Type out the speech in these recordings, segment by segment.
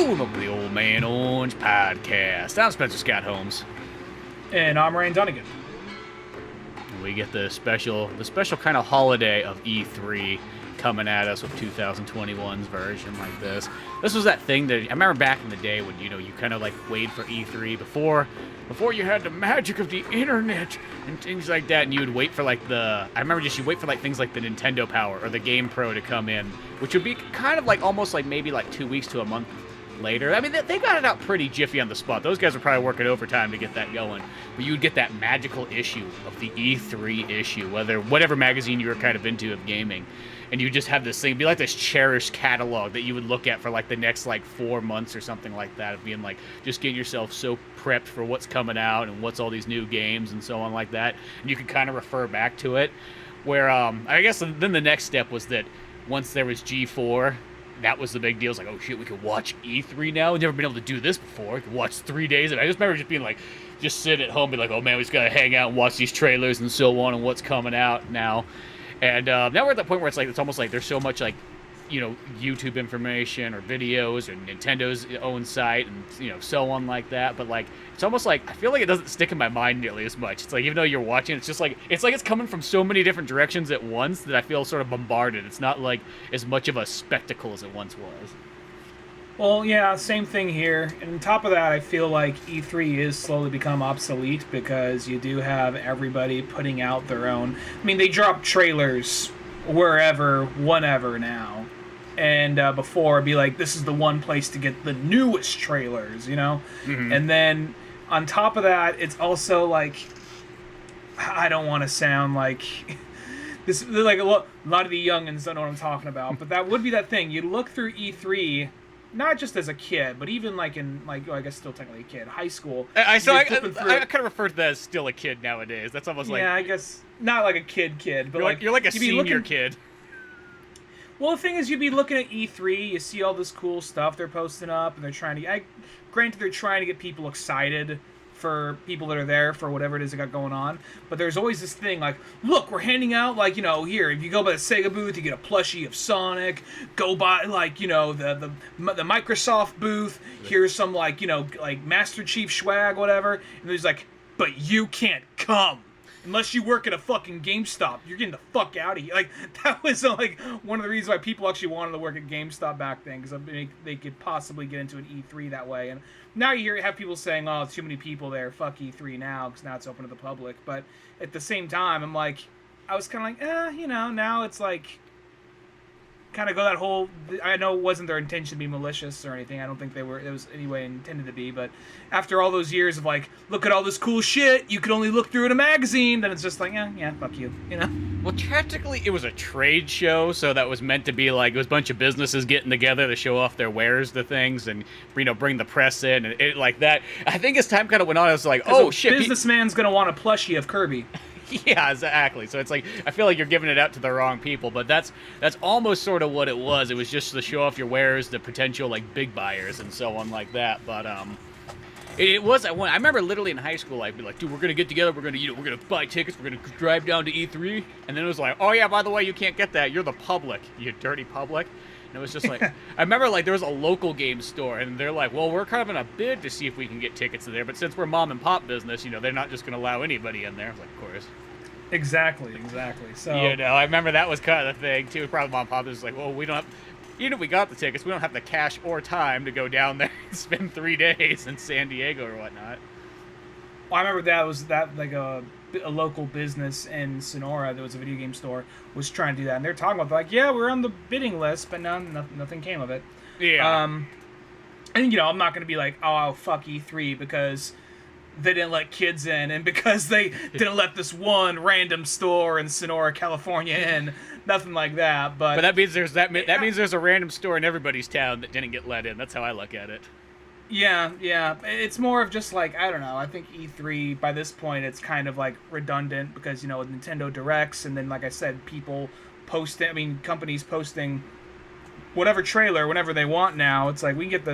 Welcome to the Old Man Orange Podcast. I'm Spencer Scott Holmes. And I'm Ryan Dunnigan. And we get the special kind of holiday of E3 coming at us with 2021's version like this. This was that thing that I remember back in the day when you kind of like waited for E3 before you had the magic of the internet and things like that, and you would wait for you wait for like things like the Nintendo Power or the Game Pro to come in, which would be kind of like almost like maybe like 2 weeks to a month later. I mean, they got it out pretty jiffy on the spot. Those guys were probably working overtime to get that going. But you would get that magical issue of the E3 issue, whatever magazine you were kind of into of gaming. And you just have this thing, be like this cherished catalog that you would look at for like the next like 4 months or something like that, of being like, just getting yourself so prepped for what's coming out and what's all these new games and so on like that. And you could kind of refer back to it. Where I guess then the next step was that once there was G4, that was the big deal. It's like, oh shit, we could watch E3 now. We've never been able to do this before. We could watch 3 days of it. I just remember just being like, just sit at home, be like, oh man, we just gotta hang out and watch these trailers and so on and what's coming out now. And now we're at the point where it's almost like there's so much like, YouTube information or videos or Nintendo's own site and so on like that. But like it's almost like I feel like it doesn't stick in my mind nearly as much. It's like even though you're watching, it's like it's coming from so many different directions at once that I feel sort of bombarded. It's not like as much of a spectacle as it once was. Well, yeah, same thing here. And on top of that, I feel like E3 is slowly become obsolete because you do have everybody putting out their own. I mean, they drop trailers wherever, whenever now. And before, it'd be like, this is the one place to get the newest trailers, Mm-hmm. And then on top of that, it's also like, I don't want to sound like this. Like a lot of the youngins don't know what I'm talking about, but that would be that thing. You look through E3. Not just as a I guess still technically a kid, high school. I kind of refer to that as still a kid nowadays. That's almost like... Yeah, I guess not like a kid, but you're like a senior kid. Well, the thing is, you'd be looking at E3, you see all this cool stuff they're posting up, and they're trying to... Granted, they're trying to get people excited for people that are there for whatever it is they got going on, but there's always this thing like, look, we're handing out here, if you go by the Sega booth, you get a plushie of Sonic. Go by the Microsoft booth, here's some like Master Chief swag, whatever, and there's like, but you can't come unless you work at a fucking GameStop. You're getting the fuck out of here. Like, that was like one of the reasons why people actually wanted to work at GameStop back then, because they could possibly get into an E3 that way. And now you have people saying, oh, too many people there, fuck E3 now, because now it's open to the public. But at the same time, I'm like, I was kind of like, now it's like, kind of go that whole... I know it wasn't their intention to be malicious or anything. I don't think it was any way intended to be. But after all those years of like, look at all this cool shit, you could only look through in a magazine, then it's just like, yeah, fuck you, Well, technically, it was a trade show, so that was meant to be like, it was a bunch of businesses getting together to show off their wares to things and, bring the press in and it like that. I think as time kind of went on, it was like, oh, shit. Businessman's going to want a plushie of Kirby. Yeah, exactly. So it's like, I feel like you're giving it out to the wrong people, but that's almost sort of what it was. It was just to show off your wares, the potential like big buyers and so on like that. But it was. I remember literally in high school, I'd be like, dude, we're gonna get together, we're gonna buy tickets, we're gonna drive down to E3, and then it was like, oh yeah, by the way, you can't get that. You're the public, you dirty public. And it was just like, I remember like there was a local game store, and they're like, well, we're kind of in a bid to see if we can get tickets to there, but since we're mom and pop business, they're not just going to allow anybody in there. I was like, of course. Exactly. So I remember that was kind of the thing too. Probably mom and pop was like, well, we don't have, even if we got the tickets, we don't have the cash or time to go down there and spend 3 days in San Diego or whatnot. Well, I remember that like a local business in Sonora, there was a video game store, was trying to do that, and they're talking about like, yeah, we're on the bidding list, but nothing came of it. Yeah. And I'm not going to be like, oh, fuck E3 because they didn't let kids in, and because they didn't let this one random store in Sonora, California in. Nothing like that. But that means means there's a random store in everybody's town that didn't get let in. That's how I look at it. Yeah. It's more of just like, I don't know. I think E3, by this point, it's kind of like redundant because, Nintendo Directs, and then, like I said, companies posting whatever trailer whenever they want now. It's like, we get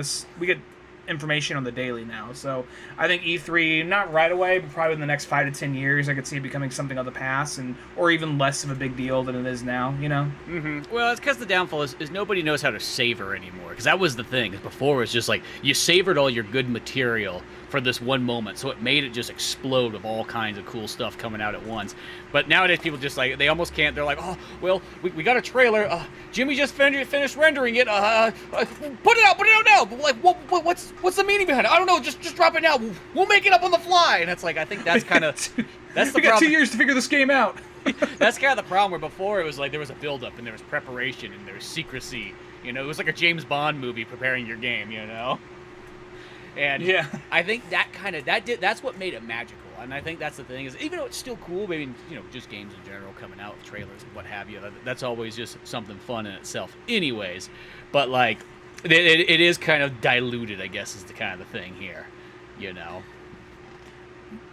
information on the daily now. So I think E3, not right away, but probably in the next 5 to 10 years, I could see it becoming something of the past, or even less of a big deal than it is now. Mm-hmm. Well, it's because the downfall is nobody knows how to savor anymore. Because that was the thing. Before it was just like you savored all your good material for this one moment, so it made it just explode with all kinds of cool stuff coming out at once. But nowadays, people just like they almost can't. They're like, oh, well, we got a trailer. Jimmy just finished rendering it. Put it out now. But like, what's the meaning behind it? I don't know. Just drop it now. We'll make it up on the fly. And it's like I think that's kind of that's the we got problem. 2 years to figure this game out. That's kind of the problem. Where before it was like there was a build-up and there was preparation and there was secrecy. It was like a James Bond movie preparing your game. And yeah. I think that's what made it magical. And I think that's the thing is even though it's still cool, just games in general coming out with trailers and what have you, that's always just something fun in itself anyways. But like it is kind of diluted, I guess, is the kind of the thing here,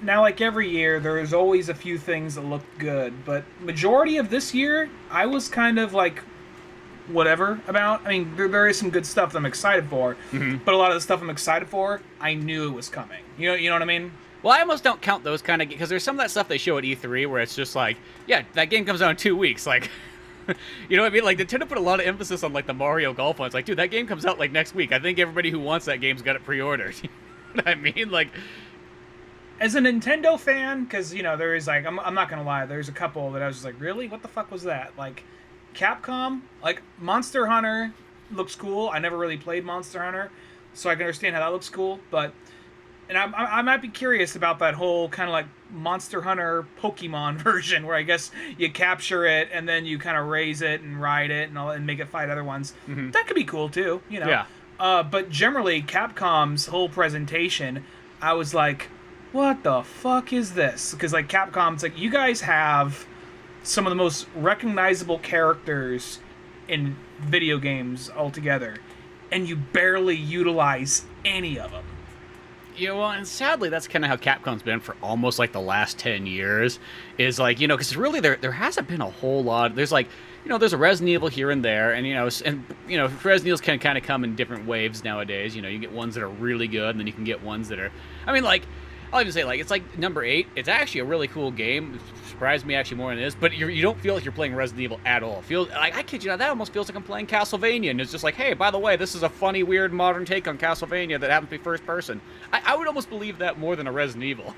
Now, like every year, there's always a few things that look good, but majority of this year, I was kind of like whatever about. I mean, there is some good stuff that I'm excited for, but a lot of the stuff I'm excited for, I knew it was coming. You know what I mean? Well, I almost don't count those kind of because there's some of that stuff they show at E3 where it's just like, yeah, that game comes out in 2 weeks, like. You know what I mean? Like Nintendo put a lot of emphasis on like the Mario Golf one. It's like, dude, that game comes out like next week. I think everybody who wants that game's got it pre-ordered. You know what I mean? Like, as a Nintendo fan, because there is like, I'm not gonna lie, there's a couple that I was just like, really, what the fuck was that? Like, Capcom, like Monster Hunter looks cool. I never really played Monster Hunter, so I can understand how that looks cool. And I might be curious about that whole kind of like Monster Hunter Pokemon version, where I guess you capture it and then you kind of raise it and ride it and make it fight other ones. Mm-hmm. That could be cool too, Yeah. But generally, Capcom's whole presentation, I was like, what the fuck is this? Because like Capcom's like, you guys have some of the most recognizable characters in video games altogether, and you barely utilize any of them. Yeah, well, and sadly, that's kind of how Capcom's been for almost like the last 10 years. Is like, because really there hasn't been a whole lot. There's like, there's a Resident Evil here and there, and Resident Evils can kind of come in different waves nowadays. You get ones that are really good, and then you can get ones that are, I'll even say, like, it's like number 8. It's actually a really cool game. It surprised me actually more than it is. But you don't feel like you're playing Resident Evil at all. I kid you not, that almost feels like I'm playing Castlevania. And it's just like, hey, by the way, this is a funny, weird, modern take on Castlevania that happens to be first person. I would almost believe that more than a Resident Evil.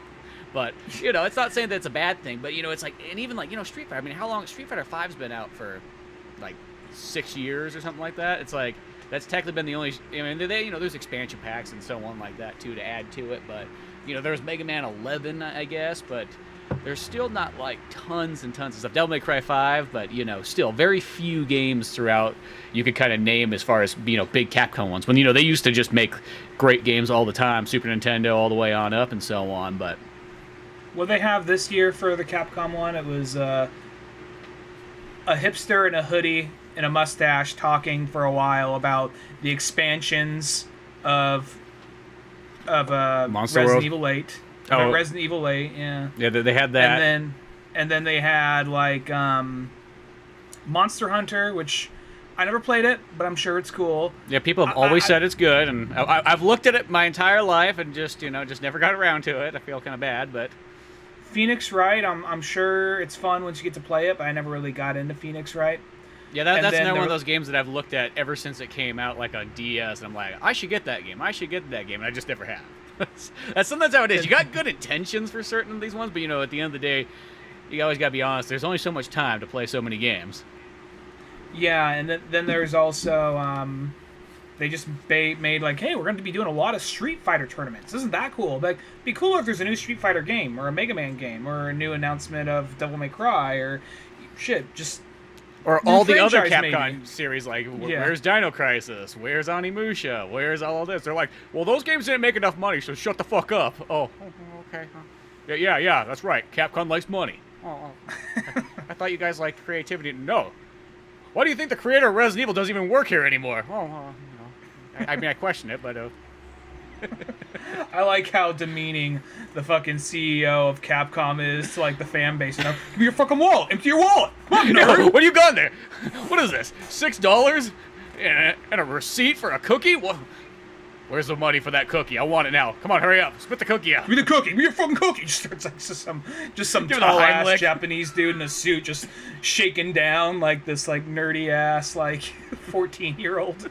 But, it's not saying that it's a bad thing. But, it's like, and even like, Street Fighter. I mean, how long? Street Fighter 5's been out for, like, 6 years or something like that. It's like, that's technically been the only, there's expansion packs and so on like that, too, to add to it. But, there's Mega Man 11, I guess, but there's still not, like, tons and tons of stuff. Devil May Cry 5, but, still very few games throughout you could kind of name as far as, big Capcom ones. When, they used to just make great games all the time, Super Nintendo all the way on up and so on, but... What they have this year for the Capcom one, it was a hipster in a hoodie and a mustache talking for a while about the expansions of Monster Resident World? Evil 8. Oh. Resident Evil 8, yeah. Yeah, they had that. And then they had like Monster Hunter, which I never played it, but I'm sure it's cool. Yeah, people have always said it's good, and I've looked at it my entire life and just never got around to it. I feel kind of bad, but Phoenix Wright, I'm sure it's fun once you get to play it, but I never really got into Phoenix Wright. Yeah, that's another one of those games that I've looked at ever since it came out, like on DS, and I'm like, I should get that game, and I just never have. That's sometimes how it is. You got good intentions for certain of these ones, but at the end of the day, you always got to be honest, there's only so much time to play so many games. Yeah, and then there's also, they just made like, hey, we're going to be doing a lot of Street Fighter tournaments. Isn't that cool? Like, it'd be cool if there's a new Street Fighter game, or a Mega Man game, or a new announcement of Devil May Cry, or shit, just... Or all the other Capcom maybe. series, like, where's Dino Crisis? Where's Onimusha? Where's all of this? They're like, well, those games didn't make enough money, so shut the fuck up. Oh, okay. Yeah, that's right. Capcom likes money. Oh. I thought you guys liked creativity. No. Why do you think the creator of Resident Evil doesn't even work here anymore? I question it, but... I like how demeaning the fucking CEO of Capcom is to, like, the fan base. Give me your fucking wallet. Empty your wallet. Come on, nerd. What do you got in there? What is this? $6 and a receipt for a cookie? What? Where's the money for that cookie? I want it now. Come on, hurry up. Spit the cookie out. Give me the cookie. Give me your fucking cookie. Just starts like just some Give it a tall ass Heimlich. Japanese dude in a suit, just shaking down like this like nerdy ass like 14-year-old.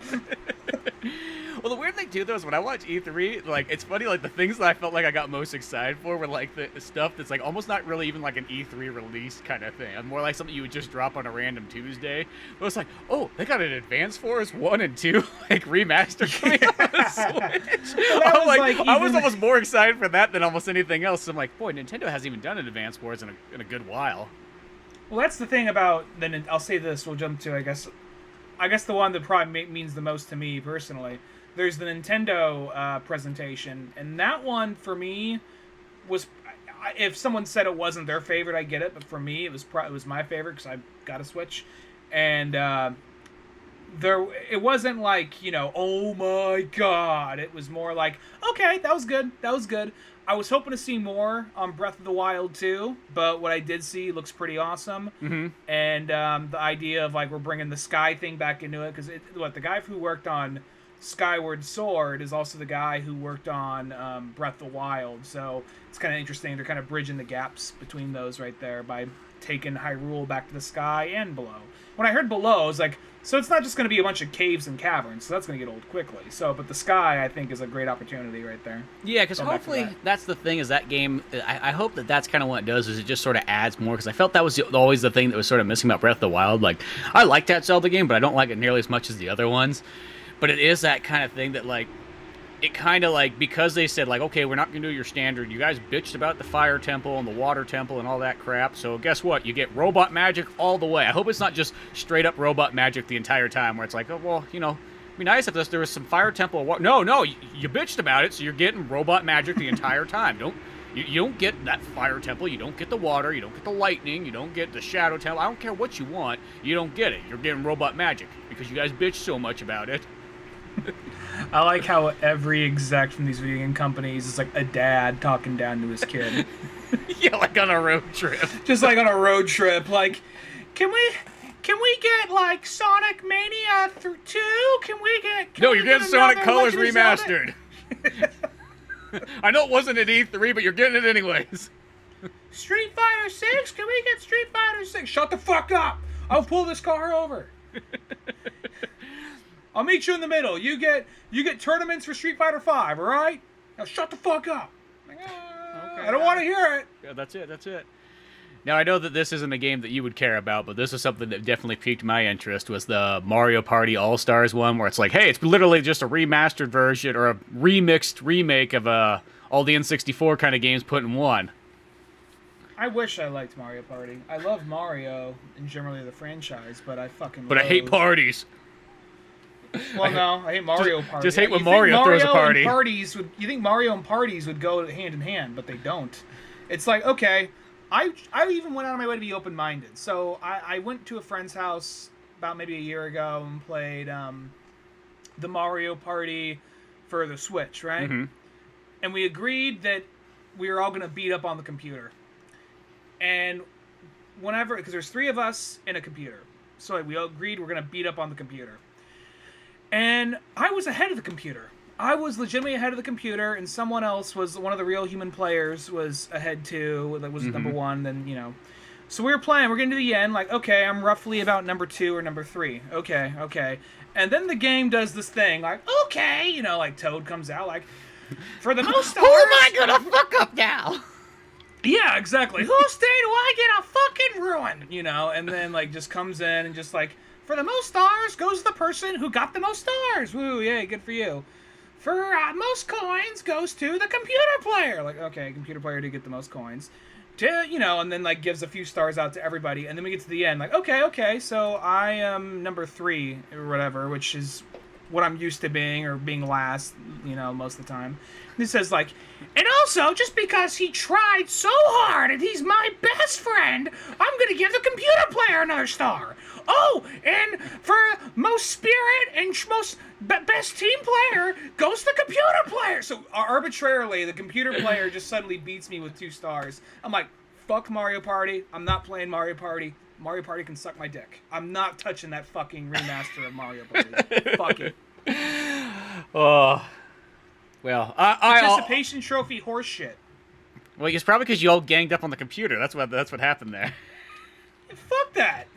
Well, the weird thing too, though, is when I watch E3, like, it's funny, like, the things that I felt like I got most excited for were, like, the stuff that's, like, almost not really even, like, an E3 release kind of thing. More like something you would just drop on a random Tuesday. But it's like, oh, they got an Advance Wars 1 and 2, like, remaster coming out on the Switch. I was almost more excited for that than almost anything else. So I'm like, boy, Nintendo hasn't even done an Advance Wars in a good while. Well, that's the thing about, then I'll say this, we'll jump to, I guess the one that probably means the most to me personally. There's the Nintendo presentation, and that one for me was. If someone said it wasn't their favorite, I get it, but for me, it was my favorite because I got a Switch, and it wasn't like, you know, oh my god. It was more like, okay, that was good. I was hoping to see more on Breath of the Wild 2, but what I did see looks pretty awesome. Mm-hmm. And the idea of like we're bringing the sky thing back into it, because the guy who worked on Skyward Sword is also the guy who worked on Breath of the Wild, so it's kind of interesting. They're kind of bridging the gaps between those right there by taking Hyrule back to the sky and below. When I heard below, I was like, so it's not just going to be a bunch of caves and caverns, so that's going to get old quickly. So, but the sky, I think, is a great opportunity right there. Yeah, because hopefully that's the thing, is that game, I hope that's kind of what it does, is it just sort of adds more, because I felt that was always the thing that was sort of missing about Breath of the Wild. Like, I like that Zelda game, but I don't like it nearly as much as the other ones. But it is that kind of thing that, like, it kind of, like, because they said, like, okay, we're not going to do your standard. You guys bitched about the fire temple and the water temple and all that crap. So guess what? You get robot magic all the way. I hope it's not just straight up robot magic the entire time where it's like, oh, well, you know, it'd be nice if there was some fire temple or No, you bitched about it, so you're getting robot magic the entire time. You don't get that fire temple. You don't get the water. You don't get the lightning. You don't get the shadow temple. I don't care what you want. You don't get it. You're getting robot magic because you guys bitched so much about it. I like how every exec from these video game companies is like a dad talking down to his kid. Yeah, like on a road trip. Just like on a road trip. Like, can we get like Sonic Mania 2? No, you're getting Sonic Colors remastered. I know it wasn't at E3, but you're getting it anyways. Street Fighter 6? Can we get Street Fighter 6? Shut the fuck up! I'll pull this car over. I'll meet you in the middle. You get tournaments for Street Fighter 5, all right? Now shut the fuck up. Okay, I don't want to hear it. Yeah, that's it. Now, I know that this isn't a game that you would care about, but this is something that definitely piqued my interest, was the Mario Party All-Stars one, where it's like, hey, it's literally just a remastered version or a remixed remake of all the N64 kind of games put in one. I wish I liked Mario Party. I love Mario and generally the franchise, but I fucking But I hate parties. Well, no, I hate Mario Party. Just hate when Mario throws a party. You think Mario and parties would go hand in hand, but they don't. It's like, okay, I even went out of my way to be open-minded. So I went to a friend's house about maybe a year ago and played the Mario Party for the Switch, right? Mm-hmm. And we agreed that we were all going to beat up on the computer. And whenever, because there's 3 of us in a computer. So we all agreed we're going to beat up on the computer. And I was ahead of the computer. I was legitimately ahead of the computer, and someone else was, one of the real human players was ahead too, that was number 1, then, you know. So we were playing, we're getting to the end, like, okay, I'm roughly about number 2 or number 3. Okay. And then the game does this thing, like, okay, you know, like Toad comes out, like, for the most stars... Who am I gonna fuck up now? Yeah, exactly. Whose day do I get a fucking ruin? You know, and then, like, just comes in and just, like, for the most stars goes the person who got the most stars. Woo, yay, good for you. For most coins goes to the computer player. Like, okay, computer player did get the most coins. You know, and then, like, gives a few stars out to everybody. And then we get to the end, like, okay, so I am number 3 or whatever, which is what I'm used to being, or being last, you know, most of the time. And he says, like, and also, just because he tried so hard and he's my best friend, I'm going to give the computer player another star. Oh, and for most spirit and most best team player goes the computer player. So arbitrarily, the computer player just suddenly beats me with 2 stars. I'm like, fuck Mario Party. I'm not playing Mario Party. Mario Party can suck my dick. I'm not touching that fucking remaster of Mario Party. Fuck it. Oh, presentation trophy horseshit. Well, it's probably because you all ganged up on the computer. That's what happened there. Fuck that.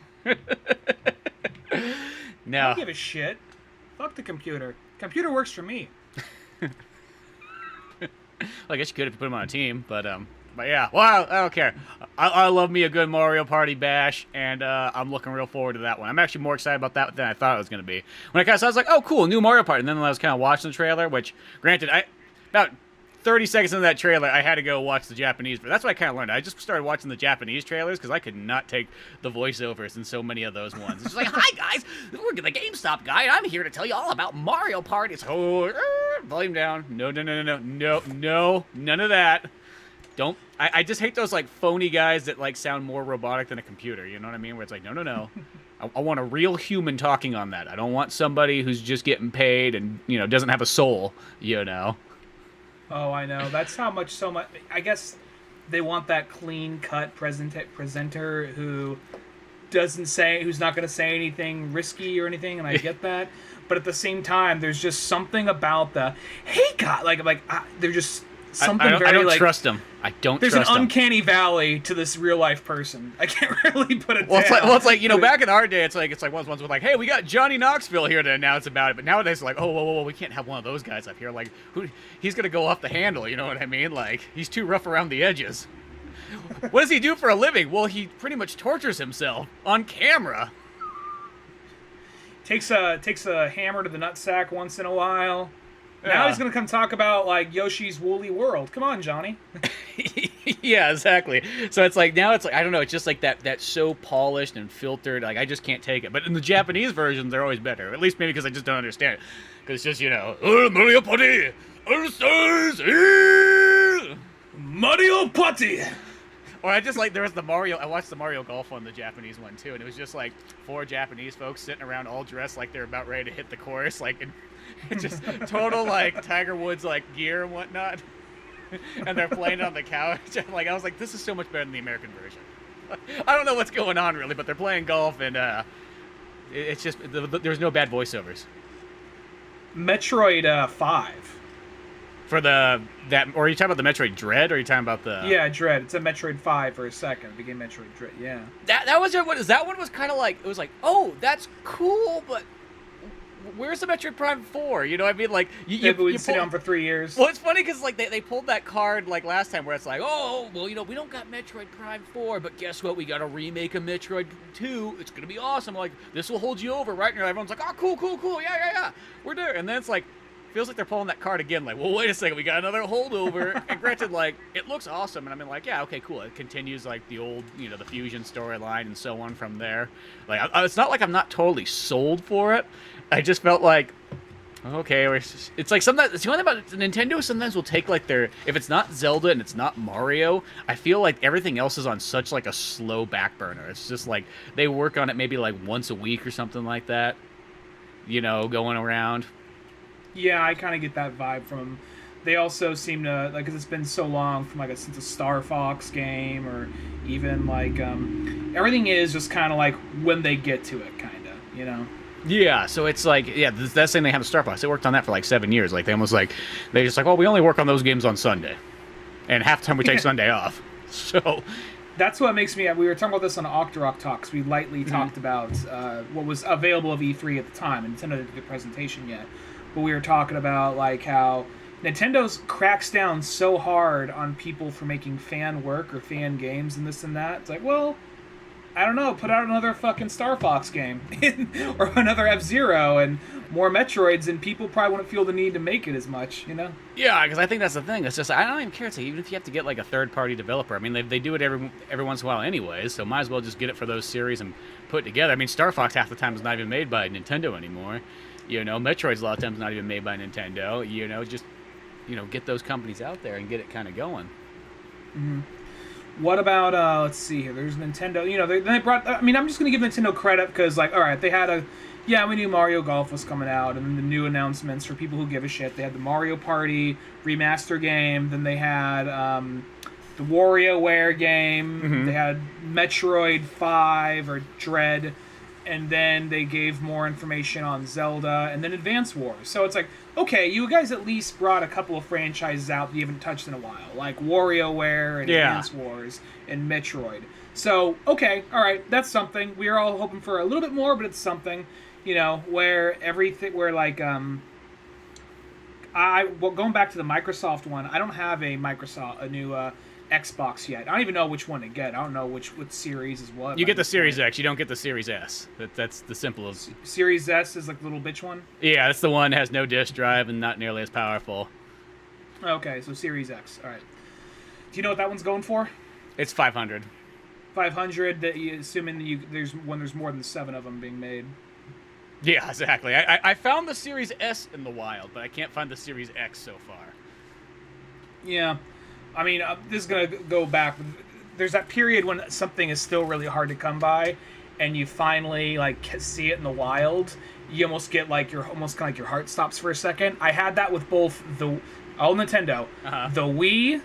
No. I don't give a shit. Fuck the computer. Computer works for me. Well, I guess you could if you put him on a team, but yeah. Well, I don't care. I love me a good Mario Party bash, and I'm looking real forward to that one. I'm actually more excited about that than I thought it was going to be. When I kind of saw it, I was like, oh, cool, new Mario Party. And then when I was kind of watching the trailer, which, granted, about 30 seconds into that trailer, I had to go watch the Japanese. But that's what I kind of learned. I just started watching the Japanese trailers because I could not take the voiceovers in so many of those ones. It's just like, hi, guys. We're the GameStop guy, and I'm here to tell you all about Mario Party. So, volume down. No. None of that. Don't. I just hate those, like, phony guys that, like, sound more robotic than a computer. You know what I mean? Where it's like, no. I want a real human talking on that. I don't want somebody who's just getting paid and, doesn't have a soul, Oh, I know. That's how much so much. I guess they want that clean-cut presenter who's not going to say anything risky or anything, and I get that. But at the same time, there's just something about hey, God, they're just something I very don't trust them. I don't trust them. There's an uncanny valley to this real-life person. I can't really put it down. It's like back in our day, it's like ones with like, hey, we got Johnny Knoxville here to announce about it. But nowadays, it's like, whoa, we can't have one of those guys up here. Like, he's going to go off the handle, you know what I mean? Like, he's too rough around the edges. What does he do for a living? Well, he pretty much tortures himself on camera. Takes a hammer to the nutsack once in a while. Now he's going to come talk about, like, Yoshi's Woolly World. Come on, Johnny. Yeah, exactly. So it's like, now it's like, I don't know, it's just like that's so polished and filtered. Like, I just can't take it. But in the Japanese versions, they're always better. At least maybe because I just don't understand it. Because it's just, Mario Party! Mario Party! Or I just like, there was I watched the Mario Golf one, the Japanese one too, and it was just like 4 Japanese folks sitting around all dressed like they're about ready to hit the course, like, it's just total, like, Tiger Woods, like, gear and whatnot. And they're playing on the couch. I was like, this is so much better than the American version. I don't know what's going on, really, but they're playing golf, and it's just, there's no bad voiceovers. Metroid 5. For or are you talking about the Metroid Dread, or are you talking about the... Yeah, Dread. It's a Metroid 5 for a second. It became Metroid Dread, yeah. That one was kind of like, it was like, oh, that's cool, but... Where's the Metroid Prime 4? You know what I mean? Like, you sit on for 3 years. Well, it's funny because, like, they pulled that card, like, last time where it's like, oh, well, we don't got Metroid Prime 4, but guess what? We got to remake a Metroid 2. It's going to be awesome. Like, this will hold you over, right? And everyone's like, oh, cool. Yeah. We're there. And then it's like, feels like they're pulling that card again. Like, well, wait a second. We got another holdover. And granted, like, it looks awesome. And I mean, like, yeah, okay, cool. It continues, like, the old, the Fusion storyline and so on from there. Like, it's not like I'm not totally sold for it. I just felt like, okay, it's like sometimes, it's the only thing about Nintendo, sometimes will take, like, if it's not Zelda and it's not Mario, I feel like everything else is on such, like, a slow back burner. It's just like, they work on it maybe, like, once a week or something like that, going around. Yeah, I kind of get that vibe from them. They also seem to, like, because it's been so long from, like, since a Star Fox game, or even, like, everything is just kind of, like, when they get to it, kind of, Yeah, so it's like, yeah, that's the thing they have in Star Fox. They worked on that for like 7 years. Like, they just like, well, we only work on those games on Sunday. And half the time we take Sunday off. So... That's what makes me... We were talking about this on Octorok Talks. We lightly talked about what was available of E3 at the time. And Nintendo didn't do the presentation yet. But we were talking about, like, how Nintendo's cracks down so hard on people for making fan work or fan games and this and that. It's like, well... I don't know, put out another fucking Star Fox game. Or another F-Zero and more Metroids, and people probably wouldn't feel the need to make it as much, Yeah, because I think that's the thing. It's just, I don't even care. It's like, even if you have to get, like, a third-party developer, I mean, they do it every once in a while anyways, so might as well just get it for those series and put it together. I mean, Star Fox half the time is not even made by Nintendo anymore. Metroid's a lot of times not even made by Nintendo. Just, get those companies out there and get it kind of going. Mm-hmm. What about, let's see here, there's Nintendo, they brought, I mean, I'm just going to give Nintendo credit because, like, alright, they had we knew Mario Golf was coming out, and then the new announcements for people who give a shit. They had the Mario Party remaster game, then they had the WarioWare game, they had Metroid 5 or Dread, and then they gave more information on Zelda, and then Advance Wars. So it's like, okay, you guys at least brought a couple of franchises out that you haven't touched in a while, like WarioWare and Advance Wars and Metroid. So, okay, all right, that's something. We are all hoping for a little bit more, but it's something, where everything, where like, going back to the Microsoft one, I don't have a new Xbox yet. I don't even know which one to get. I don't know which series is what. You get the Series X. You don't get the Series S. That's the simplest. Series S is like the little bitch one? Yeah, that's the one that has no disk drive and not nearly as powerful. Okay, so Series X. All right. Do you know what that one's going for? It's 500. 500, assuming there's more than 7 of them being made. Yeah, exactly. I found the Series S in the wild, but I can't find the Series X so far. Yeah. I mean, this is going to go back. There's that period when something is still really hard to come by, and you finally, see it in the wild. You almost get, your heart stops for a second. I had that with both the Nintendo, the Wii,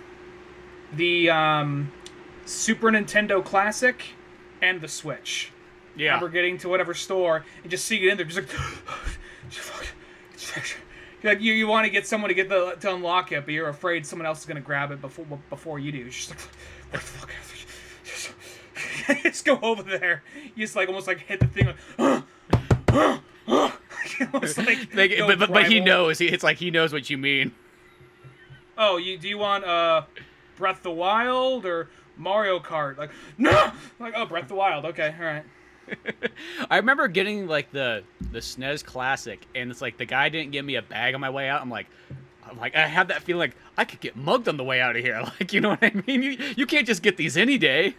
the Super Nintendo Classic, and the Switch. Yeah. I remember getting to whatever store and just seeing it in there, just like, you want to get someone to unlock it, but you're afraid someone else is going to grab it before you do. You're just like, what the fuck? Just go over there. You just almost hit the thing. But he knows. It's like he knows what you mean. Oh, do you want Breath of the Wild or Mario Kart? No! Breath of the Wild. Okay, all right. I remember getting the SNES Classic, and it's like the guy didn't give me a bag on my way out. I'm like I had that feeling like I could get mugged on the way out of here. You know what I mean? You can't just get these any day.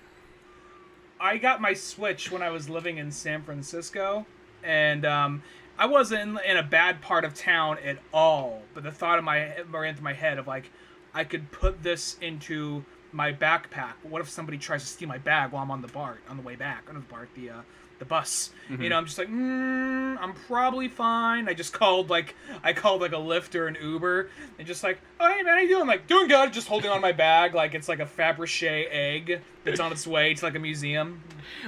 I got my Switch when I was living in San Francisco, and I wasn't in a bad part of town at all. But the thought ran through my head of I could put this into my backpack. But what if somebody tries to steal my bag while I'm on the way back, on the bus? Mm-hmm. I'm just I'm probably fine. I just called a Lyft or an Uber, and just oh hey man, how you doing? Doing good. Just holding on my bag like it's a Fabergé egg that's on its way to a museum.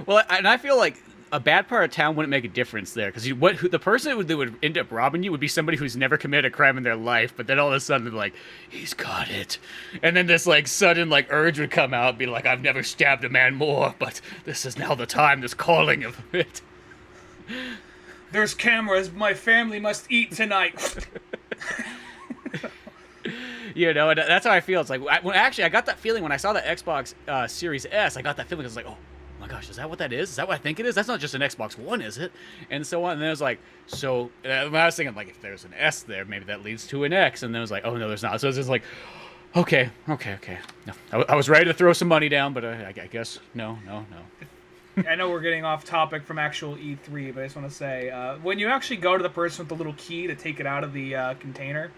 Well, and I feel like a bad part of town wouldn't make a difference there, because the person that would end up robbing you would be somebody who's never committed a crime in their life, but then all of a sudden they're he's got it, and then this sudden urge would come out and be I've never stabbed a man more, but this is now the time, this calling of it. There's cameras, my family must eat tonight. And that's how I feel. It's I got that feeling when I saw the Xbox Series S. I got that feeling. I was oh my gosh, is that what that is? Is that what I think it is? That's not just an Xbox One, is it? And so on. And then it was so I was thinking if there's an S there, maybe that leads to an X. And then it was oh no, there's not. So it's just okay. No, I was ready to throw some money down, but I guess no. I know we're getting off topic from actual E3, but I just want to say, when you actually go to the person with the little key to take it out of the container,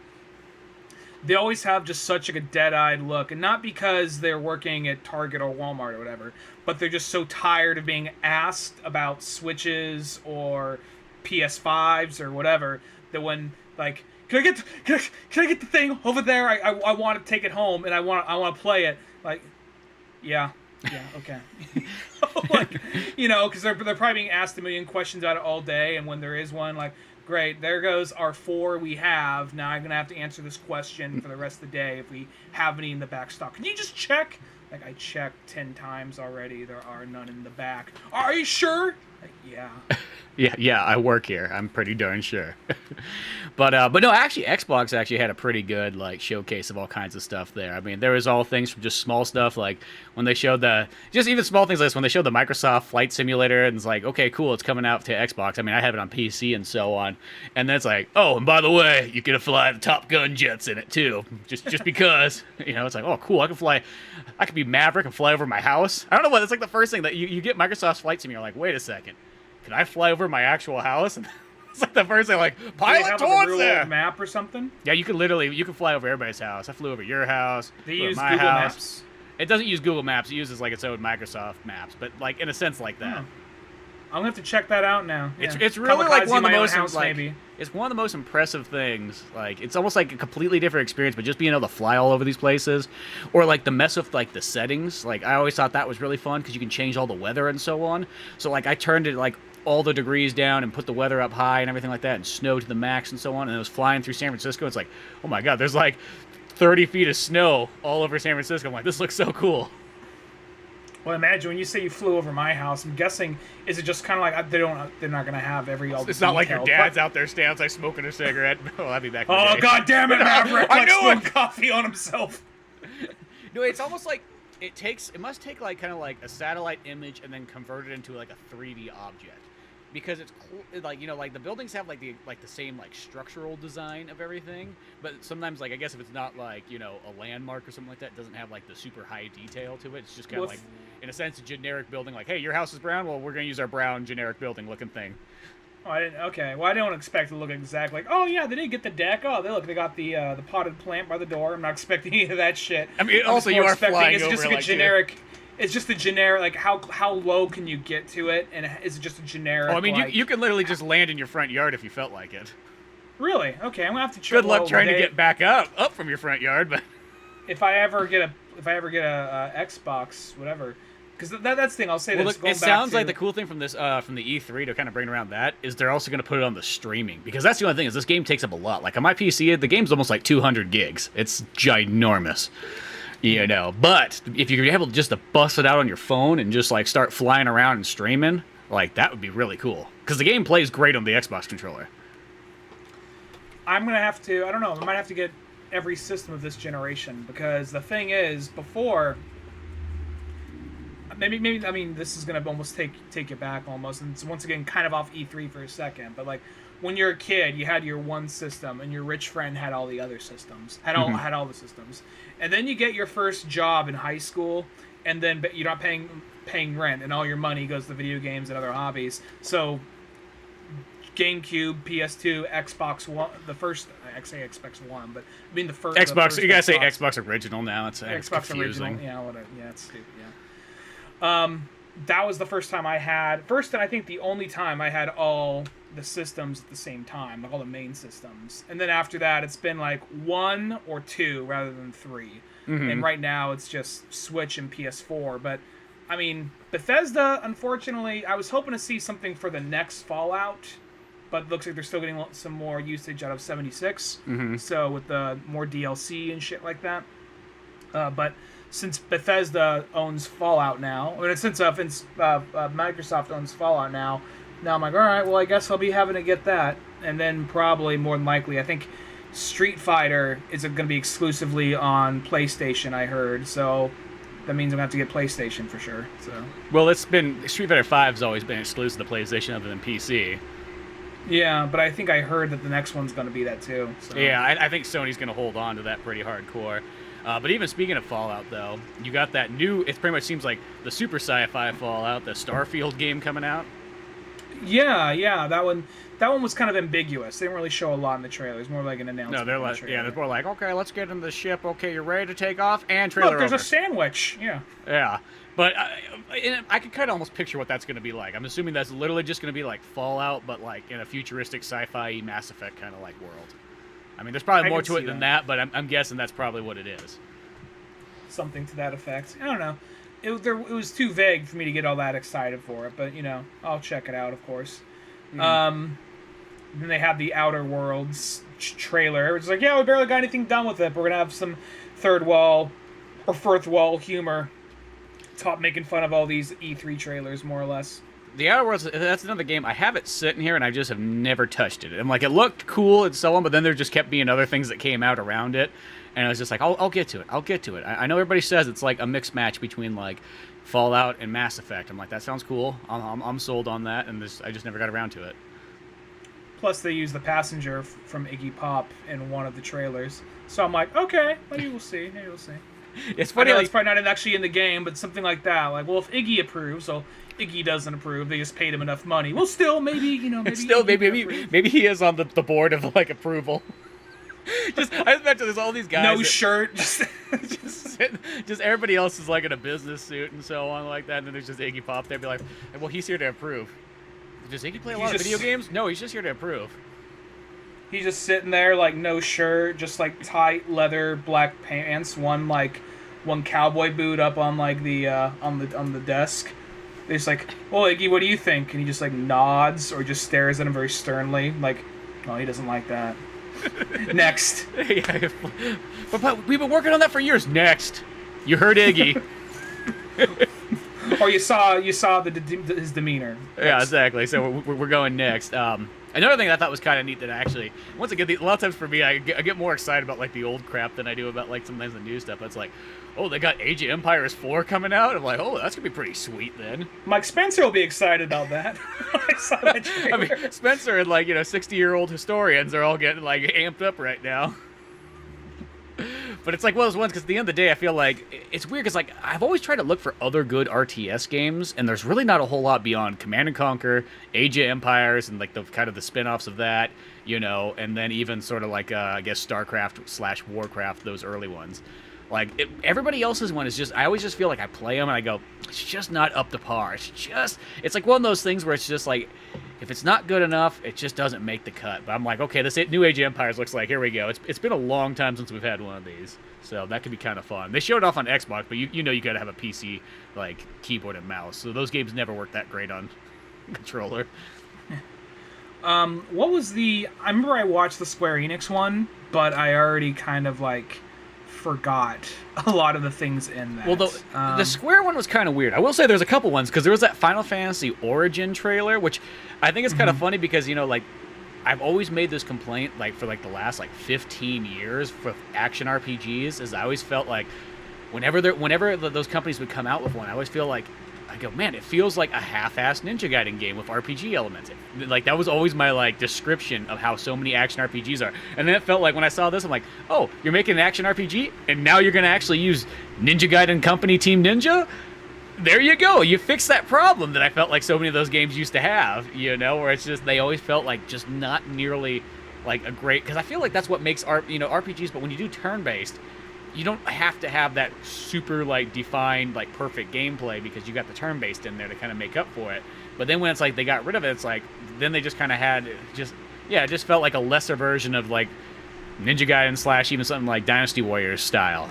they always have just such a dead-eyed look, and not because they're working at Target or Walmart or whatever, but they're just so tired of being asked about Switches or PS5s or whatever, that when can I get the thing over there? I want to take it home and I want to play it. Yeah, okay. Because they're probably being asked a million questions about it all day, and when there is one, great, there goes our 4 we have. Now I'm going to have to answer this question for the rest of the day if we have any in the back stock. Can you just check? I checked 10 times already. There are none in the back. Are you sure? Yeah. Yeah, I work here. I'm pretty darn sure. But no, actually, Xbox actually had a pretty good showcase of all kinds of stuff there. I mean, there was all things from just small stuff when they showed even small things like this, when they showed the Microsoft Flight Simulator, and it's okay, cool, it's coming out to Xbox. I mean, I have it on PC and so on. And then it's oh, and by the way, you get to fly the Top Gun jets in it too, just because. It's oh, cool, I could be Maverick and fly over my house. I don't know what. It's the first thing that you get Microsoft's Flight Sim. You're wait a second, can I fly over my actual house? And it's the first thing pilot towards there. Map or something. Yeah, you can fly over everybody's house. I flew over your house. They use my Google house. Maps. It doesn't use Google Maps. It uses its own Microsoft Maps, but in a sense like that. I'm gonna have to check that out now. Yeah. It's really one of the most house, maybe. It's one of the most impressive things. It's almost a completely different experience, but just being able to fly all over these places, or the mess with the settings. I always thought that was really fun because you can change all the weather and so on. So I turned it all the degrees down and put the weather up high and everything like that, and snow to the max and so on. And it was flying through San Francisco. It's like, oh my god, there's like 30 feet of snow all over San Francisco. I'm like, this looks so cool. Well, imagine when you say you flew over my house. I'm guessing, is it just kind of like they're not gonna have every all. It's not like your dad's out there standing outside smoking a cigarette. Oh, I'd be back. Oh god damn it, Maverick! I knew spilled coffee on himself. No, it's almost like it must take like kind of like a satellite image and then convert it into like a 3D object, because it's cool, like, you know, like the buildings have like the same like structural design of everything, but sometimes, like, I guess if it's not like, you know, a landmark or something like that, it doesn't have like the super high detail to it. It's just kind of like, in a sense, a generic building. Like, hey, your house is brown. Well, we're gonna use our brown generic building looking thing. Oh, I didn't. Okay, well, I don't expect it to look exactly like. Oh yeah, they didn't get the deck. Oh, they got the potted plant by the door. I'm not expecting any of that shit. I mean, also you are flying it's over just like like a generic. It's just a generic, like, how low can you get to it, and is it just a generic? Oh, I mean, like, you can literally just land in your front yard if you felt like it. Really? Okay, I'm gonna have to check. Good luck trying to get back up from your front yard, but if I ever get a Xbox, whatever, because that's the thing. I'll say well, this. Look, it sounds like the cool thing from this from the E3 to kind of bring around that is they're also going to put it on the streaming, because that's the only thing is this game takes up a lot. Like on my PC, the game's almost like 200 gigs. It's ginormous. You know, but if you're able just to bust it out on your phone and just like start flying around and streaming, like that would be really cool. Because the game plays great on the Xbox controller. I'm gonna have to. I don't know. I might have to get every system of this generation, because the thing is, before, maybe I mean, this is gonna almost take you back almost, and it's once again kind of off E3 for a second, but like when you're a kid, you had your one system, and your rich friend had all the other systems, had all the systems, and then you get your first job in high school, and then you're not paying rent, and all your money goes to video games and other hobbies. So GameCube, PS2, Xbox One, the first, I say Xbox One, but I mean the first Xbox. The first you gotta Xbox, say Xbox original now. It's Xbox confusing. original. Yeah, whatever. Yeah, it's stupid. Yeah. That was the first time I had, and I think the only time I had all the systems at the same time, like all the main systems. And then after that, it's been like 1 or 2 rather than 3. Mm-hmm. And right now, it's just Switch and PS4. But I mean, Bethesda, unfortunately, I was hoping to see something for the next Fallout, but it looks like they're still getting some more usage out of 76. Mm-hmm. So with the more DLC and shit like that. But since Bethesda owns Fallout now, or since Microsoft owns Fallout now I'm like, all right, well, I guess I'll be having to get that. And then probably, more than likely, I think Street Fighter is going to be exclusively on PlayStation, I heard. So that means I'm going to have to get PlayStation for sure. So. Well, Street Fighter 5 has always been exclusive to PlayStation other than PC. Yeah, but I think I heard that the next one's going to be that too. So. Yeah, I think Sony's going to hold on to that pretty hardcore. But even speaking of Fallout, though, you got that new, it pretty much seems like the super sci-fi Fallout, the Starfield game coming out. Yeah, that one was kind of ambiguous. They didn't really show a lot in the trailer. It's more like an announcement. No, they're like, they're more like, okay, let's get in the ship. Okay, you're ready to take off, and trailer. Look, there's over. A sandwich. Yeah. Yeah, but I could kind of almost picture what that's going to be like. I'm assuming that's literally just going to be like Fallout, but like in a futuristic sci-fi Mass Effect kind of like world. I mean, there's probably more to it than that, but I'm guessing that's probably what it is. Something to that effect. I don't know. It was too vague for me to get all that excited for it, but, you know, I'll check it out, of course. Mm-hmm. Then they have the Outer Worlds trailer. It's like, yeah, we barely got anything done with it, but we're going to have some third wall or fourth wall humor. Making fun of all these E3 trailers, more or less. The Outer Worlds, that's another game. I have it sitting here, and I just have never touched it. I'm like, it looked cool and so on, but then there just kept being other things that came out around it. And I was just like, I'll get to it. I know everybody says it's like a mixed match between like Fallout and Mass Effect. I'm like, that sounds cool. I'm sold on that, and I just never got around to it. Plus, they use the passenger from Iggy Pop in one of the trailers. So I'm like, okay, maybe we'll see. It's funny. It's probably not actually in the game, but something like that. Like, well, if Iggy approves, so Iggy doesn't approve. They just paid him enough money. Well, still, maybe maybe he is on the board of like approval. I imagine there's all these guys. No shirt. Just everybody else is like in a business suit and so on like that, and then there's just Iggy Pop there. Be like, well, he's here to approve. Does Iggy play a lot of video games? No, he's just here to approve. He's just sitting there like no shirt, just like tight leather black pants, one cowboy boot up on like the on the desk. They're just like, "Well, Iggy, what do you think?" And he just like nods or just stares at him very sternly, like, "Oh, he doesn't like that." Next. Yeah, but we've been working on that for years. Next, you heard Iggy. Or you saw his demeanor. Yeah, exactly. So we're going next. Another thing I thought was kind of neat that I actually, once again, a lot of times for me, I get more excited about like the old crap than I do about like sometimes the new stuff. It's like, oh, they got Age of Empires 4 coming out. I'm like, oh, that's gonna be pretty sweet then. Mike Spencer will be excited about that. I saw that trailer. I mean, Spencer and like 60-year-old historians are all getting like amped up right now. But it's like one of those ones because at the end of the day, I feel like it's weird because like I've always tried to look for other good RTS games, and there's really not a whole lot beyond Command and Conquer, Age of Empires, and like the kind of the spin-offs of that, and then even sort of like I guess StarCraft / Warcraft, those early ones. Like everybody else's one is just I always just feel like I play them and I go, it's just not up to par. It's like one of those things where it's just like, if it's not good enough, it just doesn't make the cut. But I'm like, okay, this new Age of Empires looks like, here we go. It's been a long time since we've had one of these, so that could be kind of fun. They showed it off on Xbox, but you got to have a PC like keyboard and mouse. So those games never work that great on controller. What was I remember I watched the Square Enix one, but I already kind of like forgot a lot of the things in that. Well, the Square one was kind of weird. I will say there's a couple ones because there was that Final Fantasy Origin trailer, which I think is kind of funny because like I've always made this complaint like for like the last like 15 years for action RPGs, is I always felt like whenever those companies would come out with one, I always feel like I go, man, it feels like a half-assed Ninja Gaiden game with RPG elements. Like that was always my like description of how so many action RPGs are. And then it felt like when I saw this, I'm like, oh, you're making an action RPG, and now you're gonna actually use Ninja Gaiden Company Team Ninja. There you go. You fixed that problem that I felt like so many of those games used to have. Where it's just they always felt like just not nearly like a great. Because I feel like that's what makes RPGs. But when you do turn-based, you don't have to have that super like defined like perfect gameplay because you got the turn-based in there to kind of make up for it. But then when it's like they got rid of it, it's like then they just kind of had it just felt like a lesser version of like Ninja Gaiden / even something like Dynasty Warriors style,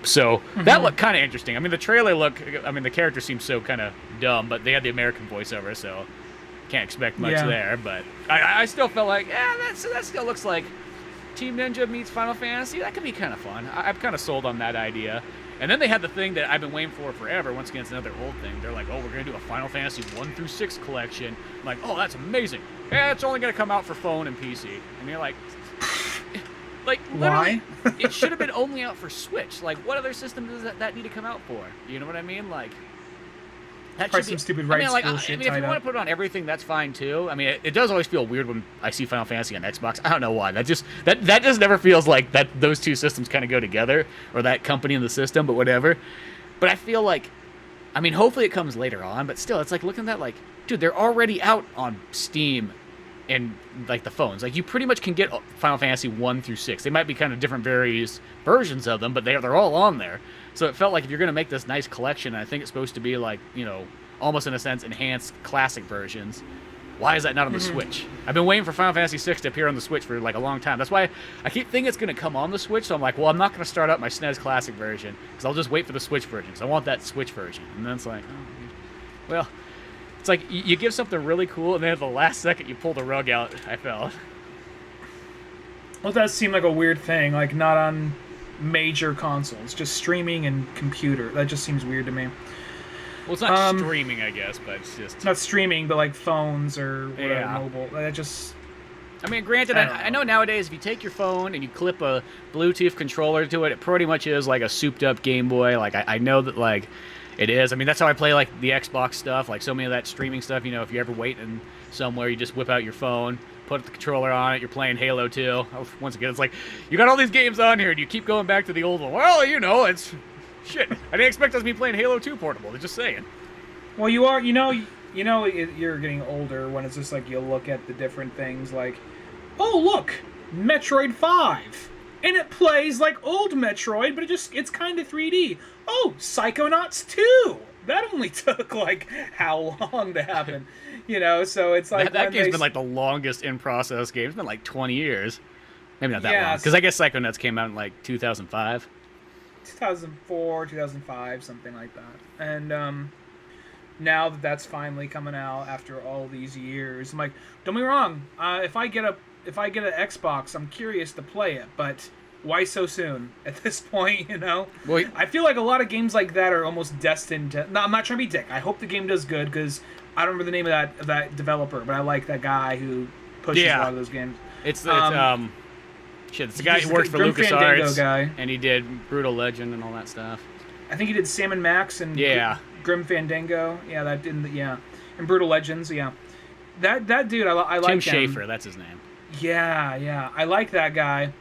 So that looked kind of interesting. I mean, the trailer the character seems so kind of dumb, but they had the American voiceover, so can't expect much there. But I still felt like, that still looks like Team Ninja meets Final Fantasy. That could be kind of fun. I'm kind of sold on that idea. And then they had the thing that I've been waiting for forever. Once again, it's another old thing. They're like, oh, we're going to do a Final Fantasy 1 through 6 collection. I'm like, oh, that's amazing. Yeah, it's only going to come out for phone and PC. And you're like, literally, why? It should have been only out for Switch. Like, what other system does that need to come out for? You know what I mean? Like, that probably should some be, stupid I mean, rights bullshit if you want to put it on everything, that's fine too. I mean, it does always feel weird when I see Final Fantasy on Xbox. I don't know why. That just never feels like that. Those two systems kind of go together, or that company in the system, but whatever. But I feel like, I mean, hopefully it comes later on. But still, it's like looking at that, like, dude, they're already out on Steam and like the phones. Like, you pretty much can get Final Fantasy 1 through 6. They might be kind of different various versions of them, but they're all on there. So it felt like if you're going to make this nice collection, I think it's supposed to be like, almost in a sense enhanced classic versions. Why is that not on the Switch? I've been waiting for Final Fantasy 6 to appear on the Switch for like a long time. That's why I keep thinking it's going to come on the Switch. So I'm like, well, I'm not going to start up my SNES Classic version because I'll just wait for the Switch version. Because I want that Switch version. And then it's like, oh, well, it's like you give something really cool, and then at the last second you pull the rug out. I felt. Well, it does seem like a weird thing, like not on major consoles, just streaming and computer. That just seems weird to me. Well, it's not streaming, I guess, but it's just... Not streaming, but like phones or whatever, mobile. That just... I mean, granted, I know nowadays if you take your phone and you clip a Bluetooth controller to it, it pretty much is like a souped-up Game Boy. Like, I know that, like, it is. I mean, that's how I play, like, the Xbox stuff. Like, so many of that streaming stuff, if you're ever waiting somewhere, you just whip out your phone, put the controller on it, you're playing Halo 2. Once again, it's like, you got all these games on here, and you keep going back to the old one. Well, it's... Shit, I didn't expect us to be playing Halo 2 portable. They're just saying. Well, you are, you're getting older when it's just like you look at the different things like, oh, look, Metroid 5. And it plays like old Metroid, but it's kind of 3D. Oh, Psychonauts 2. That only took, like, how long to happen? So it's like... That game's been, like, the longest in-process game. It's been, like, 20 years. Maybe not that long. Because I guess Psychonauts came out in, like, 2005. 2004, 2005, something like that. And now that that's finally coming out after all these years. I'm like, don't be wrong. If I get an Xbox, I'm curious to play it, but why so soon at this point? Well, I feel like a lot of games like that are almost destined to. No, I'm not trying to be dick. I hope the game does good because I don't remember the name of that developer, but I like that guy who pushes a lot of those games. It's the guy who works for LucasArts, and he did Brutal Legend and all that stuff. I think he did Sam and Max and Grim Fandango. Yeah, that didn't. Yeah, and Brutal Legends. Yeah, that dude, I like him. Tim Schafer, that's his name. Yeah, I like that guy.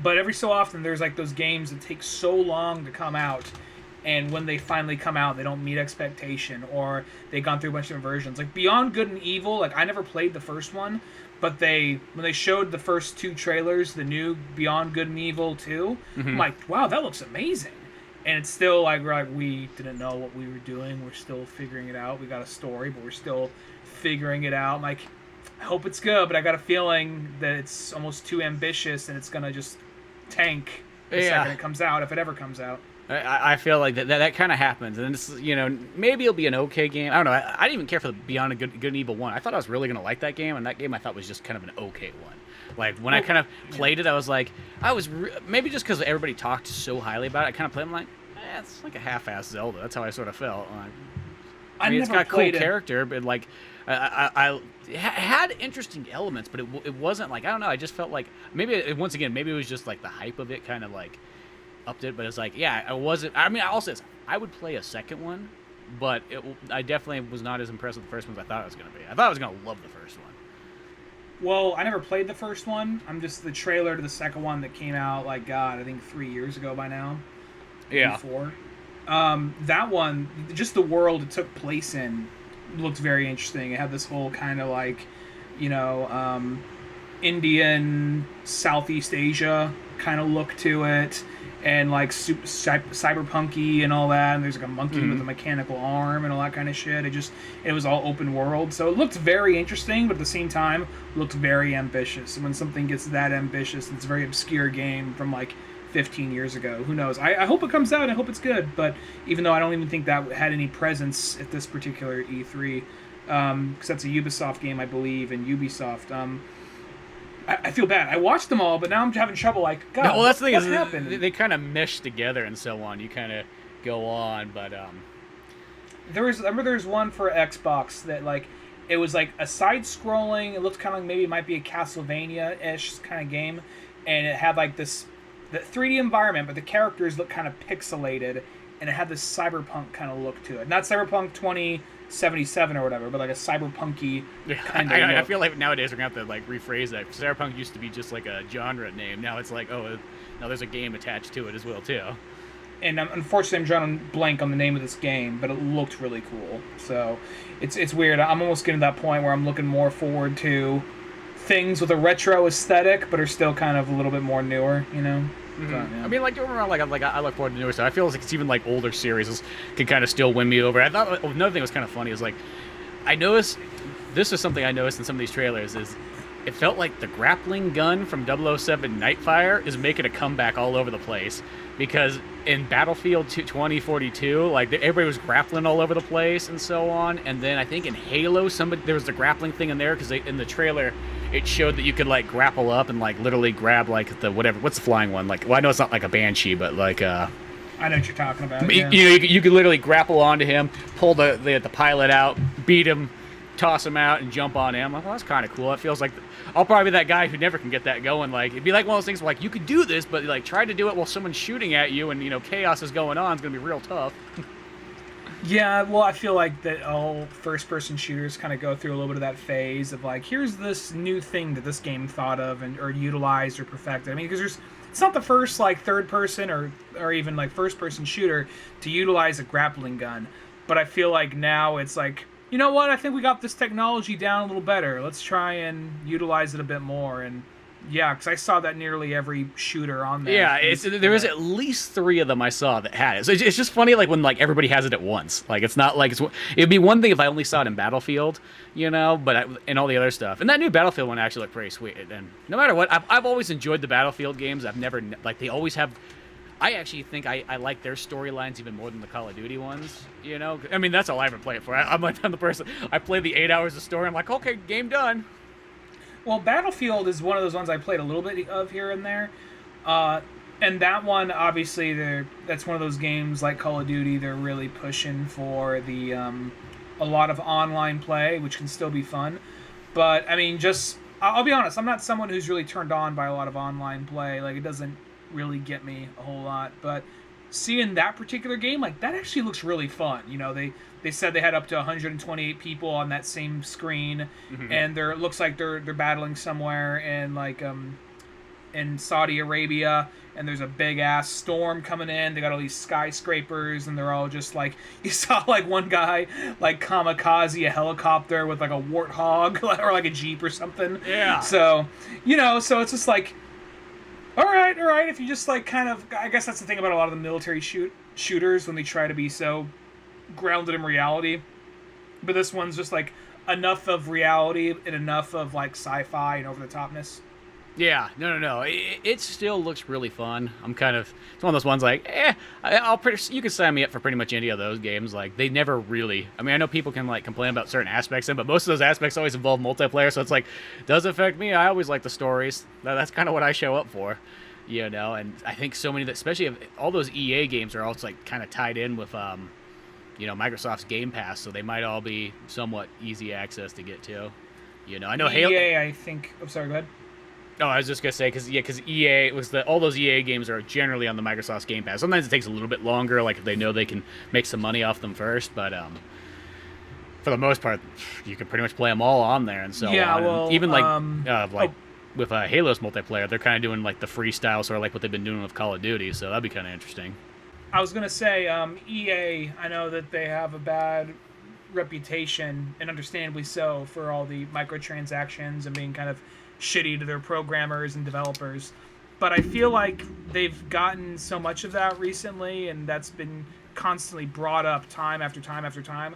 But every so often, there's like those games that take so long to come out, and when they finally come out, they don't meet expectation, or they've gone through a bunch of different versions. Like Beyond Good and Evil, like I never played the first one, but when they showed the first 2 trailers, the new Beyond Good and Evil 2, I'm like, wow, that looks amazing. And it's still like we didn't know what we were doing. We're still figuring it out. We got a story, but we're still figuring it out. I'm like, I hope it's good, but I got a feeling that it's almost too ambitious and it's gonna just tank the second it comes out, if it ever comes out. I feel like that kind of happens, and it's, maybe it'll be an okay game. I don't know. I didn't even care for the Beyond Good and Evil 1. I thought I was really gonna like that game, and that game I thought was just kind of an okay one. Like when I kind of played it, I was like, maybe just because everybody talked so highly about it, I kind of played. I'm like, it's like a half-assed Zelda. That's how I sort of felt. I mean, it's got cool character, but like, I had interesting elements, but it wasn't like, I don't know. I just felt like maybe it was just like the hype of it kind of like upped it. But it's like, I wasn't. I mean, I would play a second one, but I definitely was not as impressed with the first one as I thought it was going to be. I thought I was going to love the first one. Well, I never played the first one. I'm just the trailer to the second one that came out, like, God, I think 3 years ago by now. Yeah. 4. That one, just the world it took place in, looked very interesting. It had this whole kind of like, Indian, Southeast Asia kind of look to it, and like cyberpunky and all that. And there's like a monkey with a mechanical arm and all that kind of shit. It was all open world, so it looked very interesting, but at the same time, looked very ambitious. And when something gets that ambitious, it's a very obscure game from like 15 years ago. Who knows? I hope it comes out. I hope it's good. But even though I don't even think that had any presence at this particular E3, because that's a Ubisoft game, I believe, and Ubisoft. I feel bad. I watched them all, but now I'm having trouble. Like, God, well, that's the thing what is happened? They kind of mesh together and so on. You kind of go on, but there was one for Xbox that like it was like a side-scrolling. It looked kind of like maybe it might be a Castlevania-ish kind of game, and it had like the 3D environment, but the characters look kind of pixelated, and it had this cyberpunk kind of look to it. Not cyberpunk 2077 or whatever, but like a cyberpunky kind of look. I feel like nowadays we're going to have to like rephrase that. Cyberpunk used to be just like a genre name. Now it's like, oh, now there's a game attached to it as well, too. And unfortunately, I'm drawing a blank on the name of this game, but it looked really cool. So it's weird. I'm almost getting to that point where I'm looking more forward to things with a retro aesthetic, but are still kind of a little bit more newer, Mm-hmm. So, yeah. I mean, like, don't get me wrong, like I look forward to newer stuff. I feel like it's even like older series can kind of still win me over. I thought another thing was kind of funny is like, I noticed this was something I noticed in some of these trailers is it felt like the grappling gun from 007 Nightfire is making a comeback all over the place, because in Battlefield 2042, like everybody was grappling all over the place and so on. And then I think in Halo, there was the grappling thing in there because in the trailer it showed that you could like grapple up and like literally grab like the what's the flying one? Like, well, I know it's not like a Banshee, but like I know what you're talking about. You could literally grapple onto him, pull the pilot out, beat him, toss him out, and jump on him. Like, well, that's kind of cool. It feels like I'll probably be that guy who never can get that going. Like, it'd be like one of those things where, like, you could do this, but like try to do it while someone's shooting at you and chaos is going on. It's gonna be real tough. Yeah, well, I feel like that all first-person shooters kind of go through a little bit of that phase of like, here's this new thing that this game thought of or utilized or perfected. I mean, because it's not the first like third-person or even like first-person shooter to utilize a grappling gun, but I feel like now it's like, you know what? I think we got this technology down a little better. Let's try and utilize it a bit more. And yeah, because I saw that nearly every shooter on there. Yeah, there was at least 3 of them I saw that had it. So it's just funny, like when like everybody has it at once. Like it's not like it'd be one thing if I only saw it in Battlefield, but and all the other stuff. And that new Battlefield one actually looked pretty sweet. And no matter what, I've always enjoyed the Battlefield games. I've never like they always have I actually think I like their storylines even more than the Call of Duty ones. You know, I mean that's all I ever play it for. I'm like I'm the person. I play the 8 hours of story. I'm like, okay, game done. Well, Battlefield is one of those ones I played a little bit of here and there. And that one, obviously, that's one of those games like Call of Duty. They're really pushing for the a lot of online play, which can still be fun. But I mean, I'll be honest, I'm not someone who's really turned on by a lot of online play. Like, it doesn't really get me a whole lot. But seeing that particular game, like, that actually looks really fun. You know, they said they had up to 128 people on that same screen, and it looks like they're battling somewhere in Saudi Arabia, and there's a big ass storm coming in. They got all these skyscrapers, and they're all just like, you saw like one guy like kamikaze a helicopter with like a warthog or like a Jeep or something. Yeah. So, so it's just like, all right. If you just like kind of, I guess that's the thing about a lot of the military shooters when they try to be so grounded in reality. But this one's just like enough of reality and enough of like sci-fi and over the topness. Yeah, no. It still looks really fun. It's one of those ones like, you can sign me up for pretty much any of those games. Like, they never really, I mean, I know people can like complain about certain aspects of it, but most of those aspects always involve multiplayer, so it's like, does affect me. I always like the stories. That's kind of what I show up for, you know, and I think so many, especially if all those EA games are also like kind of tied in with, Microsoft's Game Pass, so they might all be somewhat easy access to get to. You know, I know EA, Halo. I think, I'm sorry, go ahead. No, I was just gonna say because EA all those EA games are generally on the Microsoft's Game Pass. Sometimes it takes a little bit longer, like if they know they can make some money off them first. But for the most part, you can pretty much play them all on there and so on. Well, and even with Halo's multiplayer, they're kind of doing like the freestyle, sort of like what they've been doing with Call of Duty. So that'd be kind of interesting. I was gonna say EA. I know that they have a bad reputation, and understandably so, for all the microtransactions and being kind of shitty to their programmers and developers, but I feel like they've gotten so much of that recently, and that's been constantly brought up time after time after time.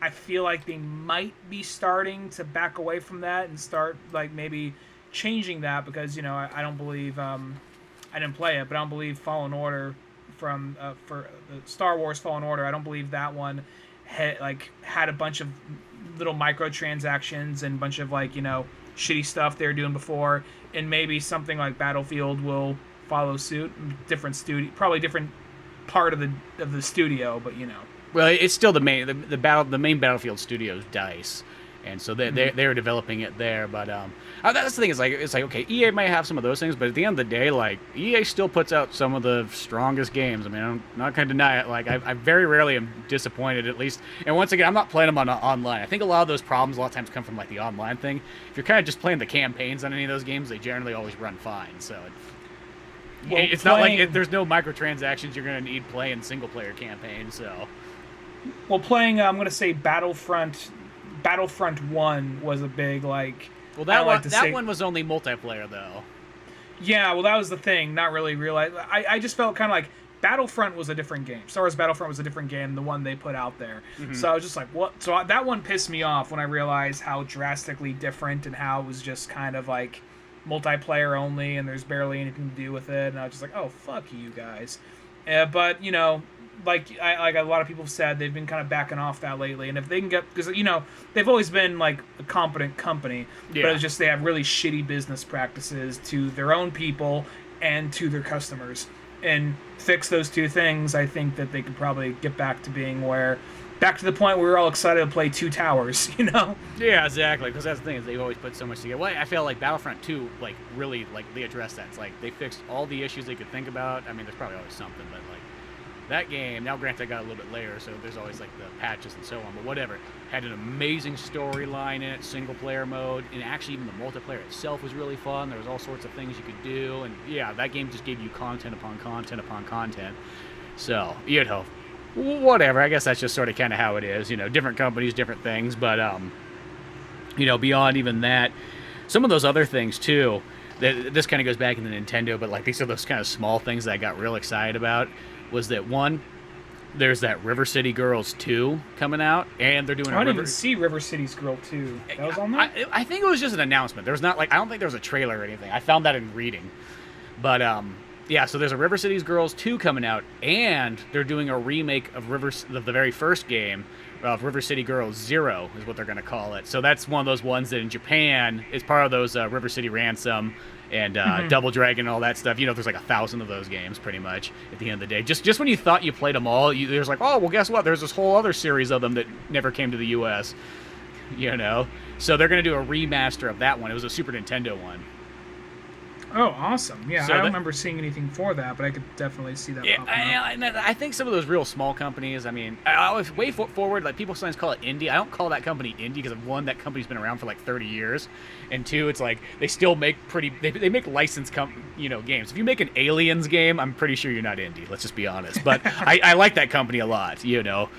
I feel like they might be starting to back away from that and start like maybe changing that, because I don't believe I didn't play it, but I don't believe Fallen Order for the Star Wars Fallen Order, I don't believe that one had a bunch of little microtransactions and a bunch of shitty stuff they were doing before, and maybe something like Battlefield will follow suit. Different studio, probably different part of the studio, but Well, it's still the main Battlefield studio is DICE, and so they're developing it there. But that's the thing. It's like okay, EA might have some of those things, but at the end of the day, like EA still puts out some of the strongest games. I mean, I'm not going to deny it. Like I very rarely am disappointed, at least. And once again, I'm not playing them on online. I think a lot of those problems a lot of times come from like the online thing. If you're kind of just playing the campaigns on any of those games, they generally always run fine. So it's not like there's no microtransactions you're going to need playing single player campaigns. So playing I'm going to say Battlefront 1 was a big Well, that one was only multiplayer though. Yeah, well, that was the thing. Not really realize. I just felt kind of like Battlefront was a different game. Star Wars Battlefront was a different game than the one they put out there. Mm-hmm. So I was just like, what? So that one pissed me off when I realized how drastically different and how it was just kind of like multiplayer only and there's barely anything to do with it. And I was just like, oh, fuck you guys. But like a lot of people have said, they've been kind of backing off that lately, and if they can get, because they've always been like a competent company, but it's just they have really shitty business practices to their own people and to their customers, and fix those two things. I think that they could probably get back to the point where we're all excited to play Two Towers, Yeah, exactly, because that's the thing is they've always put so much together. Well, I feel like Battlefront 2 really they addressed that. It's like they fixed all the issues they could think about. I mean, there's probably always something, but that game, now granted I got a little bit later, so there's always the patches and so on, but whatever, had an amazing storyline in it, single player mode, and actually even the multiplayer itself was really fun. There was all sorts of things you could do, and yeah, that game just gave you content upon content upon content. So, whatever, I guess that's just sort of kind of how it is, different companies, different things, but beyond even that, some of those other things too, this kind of goes back into Nintendo, but these are those kind of small things that I got real excited about. Was that one? There's that River City Girls 2 coming out, and they're doing. I didn't even see River City's Girl 2. That was on there. I think it was just an announcement. There was not I don't think there was a trailer or anything. I found that in reading, but Yeah, so there's a River Cities Girls 2 coming out, and they're doing a remake of the very first game, of River City Girls 0 is what they're going to call it. So that's one of those ones that in Japan is part of those River City Ransom and Double Dragon and all that stuff. You know, there's like 1,000 of those games pretty much at the end of the day. Just when you thought you played them all, there's like, oh, well, guess what? There's this whole other series of them that never came to the U.S., you know? So they're going to do a remaster of that one. It was a Super Nintendo one. Oh, awesome. Yeah, So I don't remember seeing anything for that, but I could definitely see that popping up. I think some of those real small companies, I mean, I always way forward, like people sometimes call it indie. I don't call that company indie because, one, that company's been around for like 30 years, and two, it's like they still make they make licensed games. If you make an Aliens game, I'm pretty sure you're not indie, let's just be honest. But I like that company a lot, you know.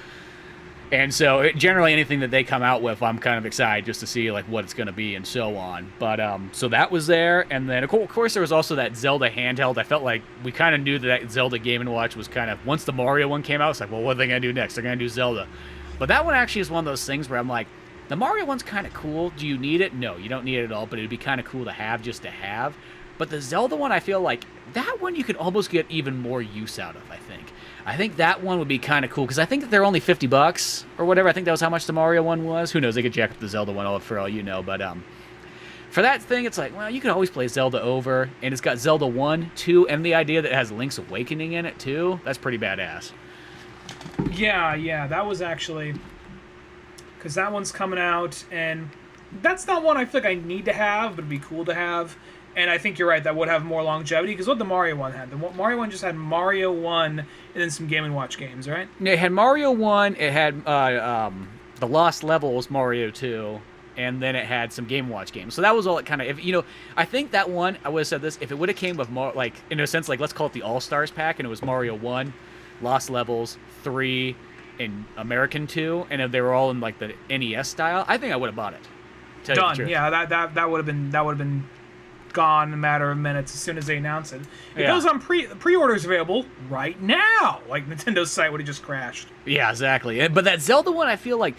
And so generally anything that they come out with, I'm kind of excited just to see like what it's going to be and so on. But so that was there. And then, of course, there was also that Zelda handheld. I felt like we kind of knew that Zelda Game & Watch was kind of, once the Mario one came out, it's like, well, what are they going to do next? They're going to do Zelda. But that one actually is one of those things where I'm like, the Mario one's kind of cool. Do you need it? No, you don't need it at all, but it'd be kind of cool to have just to have. But the Zelda one, I feel like that one you could almost get even more use out of, I think. I think that one would be kind of cool because I think that they're only $50 or whatever. I think that was how much the Mario one was. Who knows? They could jack up the Zelda one for all you know. But for that thing, it's like, well, you can always play Zelda over, and it's got Zelda 1, 2, and the idea that it has Link's Awakening in it too. That's pretty badass. Yeah, that was actually because that one's coming out, and that's not one I feel like I need to have, but it'd be cool to have. And I think you're right, that would have more longevity, because what the Mario one had. The Mario one just had Mario 1 and then some Game & Watch games, right? It had Mario 1, it had the Lost Levels Mario 2, and then it had some Game & Watch games. So that was all it kind of, I think that one, I would have said this, if it would have came with, like, in a sense, like, let's call it the All-Stars pack, and it was Mario 1, Lost Levels, 3, and American 2, and if they were all in, like, the NES style, I think I would have bought it. Done, yeah, that would have been gone in a matter of minutes as soon as they announce it. It goes on pre-orders available right now. Like Nintendo's site would have just crashed. Yeah, exactly. But that Zelda one, I feel like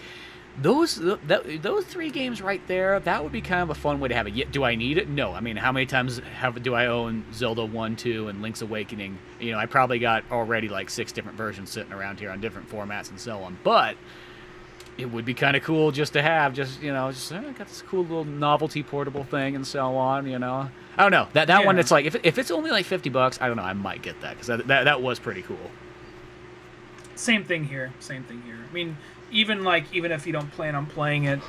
those 3 games right there, that would be kind of a fun way to have it. Do I need it? No. I mean, how many times do I own Zelda 1, 2, and Link's Awakening? I probably got already like 6 different versions sitting around here on different formats and so on. But it would be kind of cool just to have, got this cool little novelty portable thing and so on, I don't know. That one, it's like, if it's only like $50, I don't know, I might get that, because that was pretty cool. Same thing here. I mean, even if you don't plan on playing it,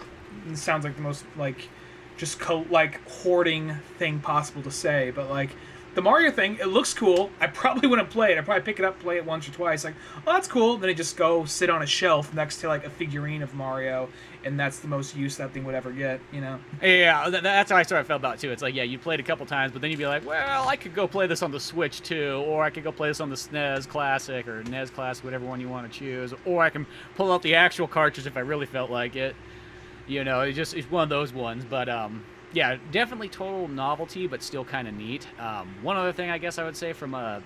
it sounds like the most, like, just hoarding thing possible to say, but, like, the Mario thing, it looks cool. I probably wouldn't play it. I'd probably pick it up, play it once or twice. Like, oh, that's cool. Then I just go sit on a shelf next to, like, a figurine of Mario, and that's the most use that thing would ever get, Yeah, that's how I sort of felt about it, too. It's like, yeah, you played a couple times, but then you'd be like, well, I could go play this on the Switch, too, or I could go play this on the SNES Classic, or NES Classic, whatever one you want to choose, or I can pull out the actual cartridge if I really felt like it. It's one of those ones, but, yeah, definitely total novelty, but still kind of neat. One other thing I guess I would say from the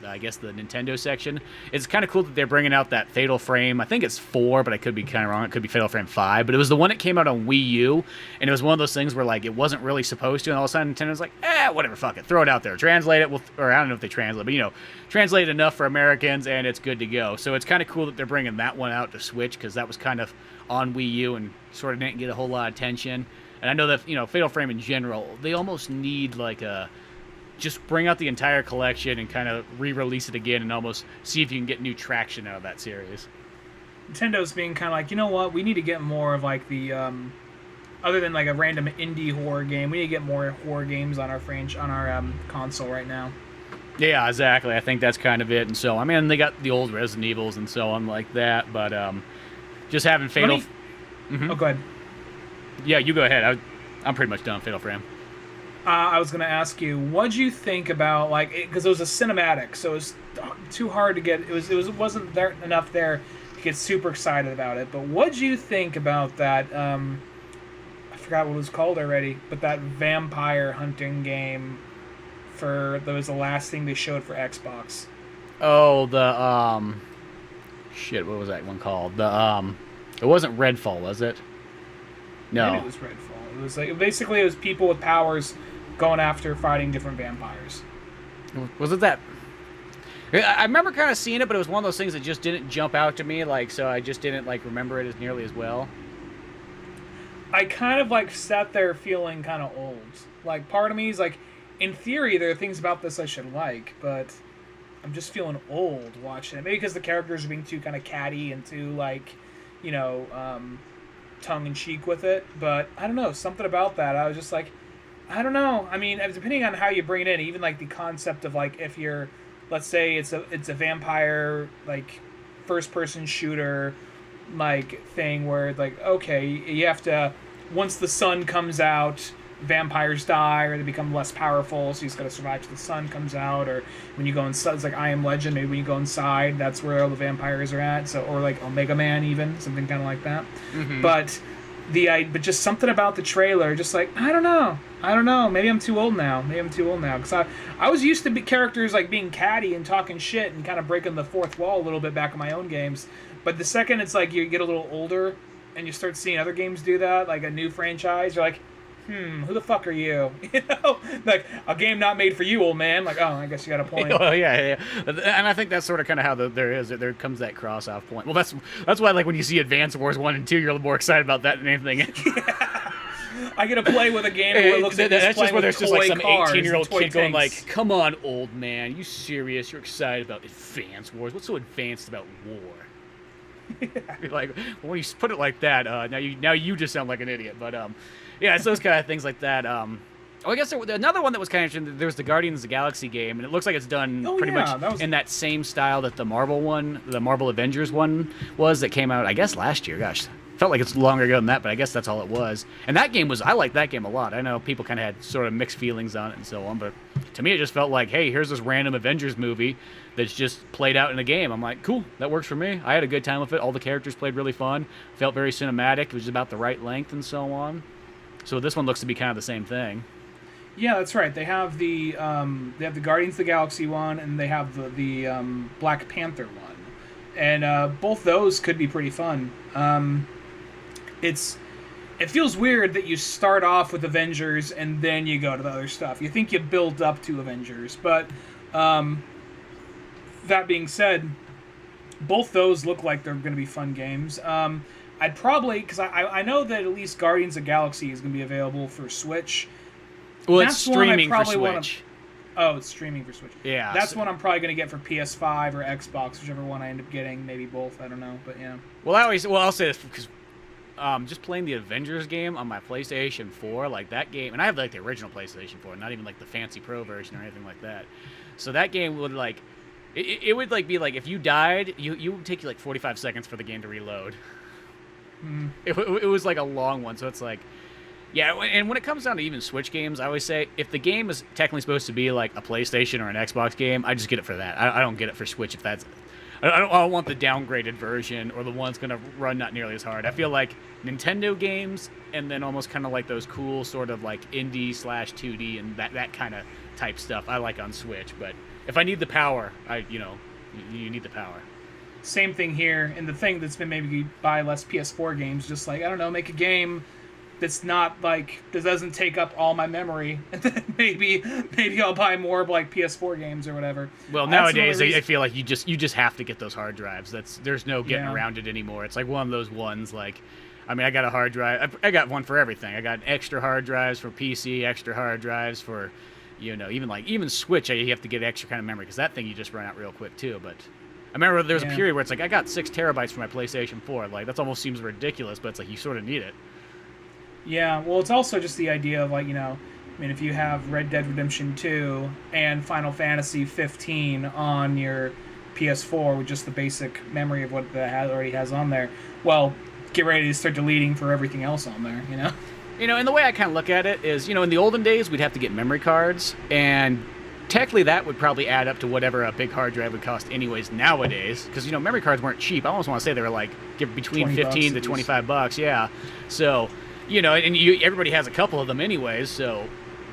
Nintendo section, it's kind of cool that they're bringing out that Fatal Frame. I think it's 4, but I could be kind of wrong. It could be Fatal Frame 5, but it was the one that came out on Wii U, and it was one of those things where, like, it wasn't really supposed to, and all of a sudden Nintendo's like, whatever, fuck it, throw it out there, translate it, or I don't know if they translate, but, translate enough for Americans, and it's good to go. So it's kind of cool that they're bringing that one out to Switch, because that was kind of on Wii U and sort of didn't get a whole lot of attention. And I know that, Fatal Frame in general, they almost need, like, just bring out the entire collection and kind of re-release it again and almost see if you can get new traction out of that series. Nintendo's being kind of like, you know what, we need to get more of, like, the, other than, like, a random indie horror game, we need to get more horror games on our console right now. Yeah, exactly. I think that's kind of it. And so, I mean, they got the old Resident Evils and so on like that, but just having Fatal... Oh, go ahead. Yeah, you go ahead. I'm pretty much done Fatal Frame. I was going to ask you, what'd you think about, like, because it was a cinematic, so it was too hard to get, it wasn't there enough there to get super excited about it, but what'd you think about that, I forgot what it was called already, but that vampire hunting game that was the last thing they showed for Xbox? Oh, shit, what was that one called? It wasn't Redfall, was it? No. Maybe it was Redfall. It was like, basically it was people with powers going after fighting different vampires. Was it that? I remember kind of seeing it, but it was one of those things that just didn't jump out to me, like, so I just didn't like remember it as nearly as well. I kind of like sat there feeling kind of old. Like, part of me is like, in theory, there are things about this I should like, but I'm just feeling old watching it. Maybe because the characters are being too kind of catty and too like, you know, tongue in cheek with it. But I don't know, something about that. I was just like, I don't know. I mean, depending on how you bring it in, even like the concept of like if you're, let's say it's a vampire like first person shooter like thing where like, okay, you have to, once the sun comes out, vampires die or they become less powerful, so you just gotta survive till the sun comes out. Or when you go inside, it's like I Am Legend, maybe when you go inside, that's where all the vampires are at. So, or like Omega Man, even something kind of like that. Mm-hmm. But just something about the trailer, just like I don't know. Maybe I'm too old now. Because I was used to be characters like being catty and talking shit and kind of breaking the fourth wall a little bit back in my own games. But the second it's like you get a little older and you start seeing other games do that, like a new franchise, you're like, who the fuck are you? You know, like a game not made for you, old man. Like, oh, I guess you got a point. Well, yeah. And I think that's sort of kind of how there comes that cross off point. Well, that's why like when you see Advance Wars 1 and 2, you're more excited about that than anything. Yeah. I get to play with a game where it looks like that's just where there's just like some 18-year-old kid tanks. going like, "Come on, old man, you serious? You're excited about Advance Wars? What's so advanced about war?" Yeah. Like, well, when you put it like that, now you just sound like an idiot. But yeah, it's those kind of things like that. I guess another one that was kind of interesting. There was the Guardians of the Galaxy game, and it looks like it's done pretty much in that same style that the Marvel Avengers one was that came out, I guess, last year. Gosh, felt like it's longer ago than that, but I guess that's all it was. And that game I liked that game a lot. I know people kind of had sort of mixed feelings on it and so on, but to me it just felt like, hey, here's this random Avengers movie that's just played out in a game. I'm like, cool, that works for me. I had a good time with it. All the characters played really fun. Felt very cinematic. It was about the right length and so on. So this one looks to be kind of the same thing. Yeah, that's right. They have the Guardians of the Galaxy one, and they have the Black Panther one, and both those could be pretty fun. It feels weird that you start off with Avengers and then you go to the other stuff. You think you build up to Avengers, but that being said, both those look like they're going to be fun games. I'd probably, because I know that at least Guardians of the Galaxy is going to be available for Switch. Well, it's streaming for Switch. It's streaming for Switch. Yeah. That's one I'm probably going to get for PS5 or Xbox, whichever one I end up getting. Maybe both, I don't know, but yeah. Well, I'll say this, because just playing the Avengers game on my PlayStation 4, like that game, and I have like the original PlayStation 4, not even like the fancy Pro version or anything like that. So that game would like, it would like be like if you died, you would take you like 45 seconds for the game to reload. It was like a long one, so it's like, yeah. And when it comes down to even Switch games, I always say if the game is technically supposed to be like a PlayStation or an Xbox game, I just get it for that. I don't get it for Switch if that's. I don't want the downgraded version or the one that's going to run not nearly as hard. I feel like Nintendo games and then almost kind of like those cool sort of like indie/2D and that kind of type stuff I like on Switch. But if I need the power, you need the power. Same thing here, and the thing that's been maybe buy less PS4 games, just like, I don't know, make a game that's not like, that doesn't take up all my memory, and then maybe I'll buy more of like PS4 games or whatever. Well, nowadays I feel like you just have to get those hard drives. There's no getting around it anymore. It's like one of those ones like, I mean, I got a hard drive. I got one for everything. I got extra hard drives for PC, extra hard drives for, even Switch. You have to get extra kind of memory because that thing you just run out real quick too. But I remember there was a period where it's like I got 6 terabytes for my PlayStation 4. Like that almost seems ridiculous, but it's like you sort of need it. Yeah, well, it's also just the idea of like, if you have Red Dead Redemption 2 and Final Fantasy 15 on your PS4 with just the basic memory of what that already has on there, well, get ready to start deleting for everything else on there, And the way I kind of look at it is, in the olden days, we'd have to get memory cards, and technically that would probably add up to whatever a big hard drive would cost anyways nowadays, because, memory cards weren't cheap. I almost want to say they were like between 15 to $25, yeah. So, and everybody has a couple of them anyways, so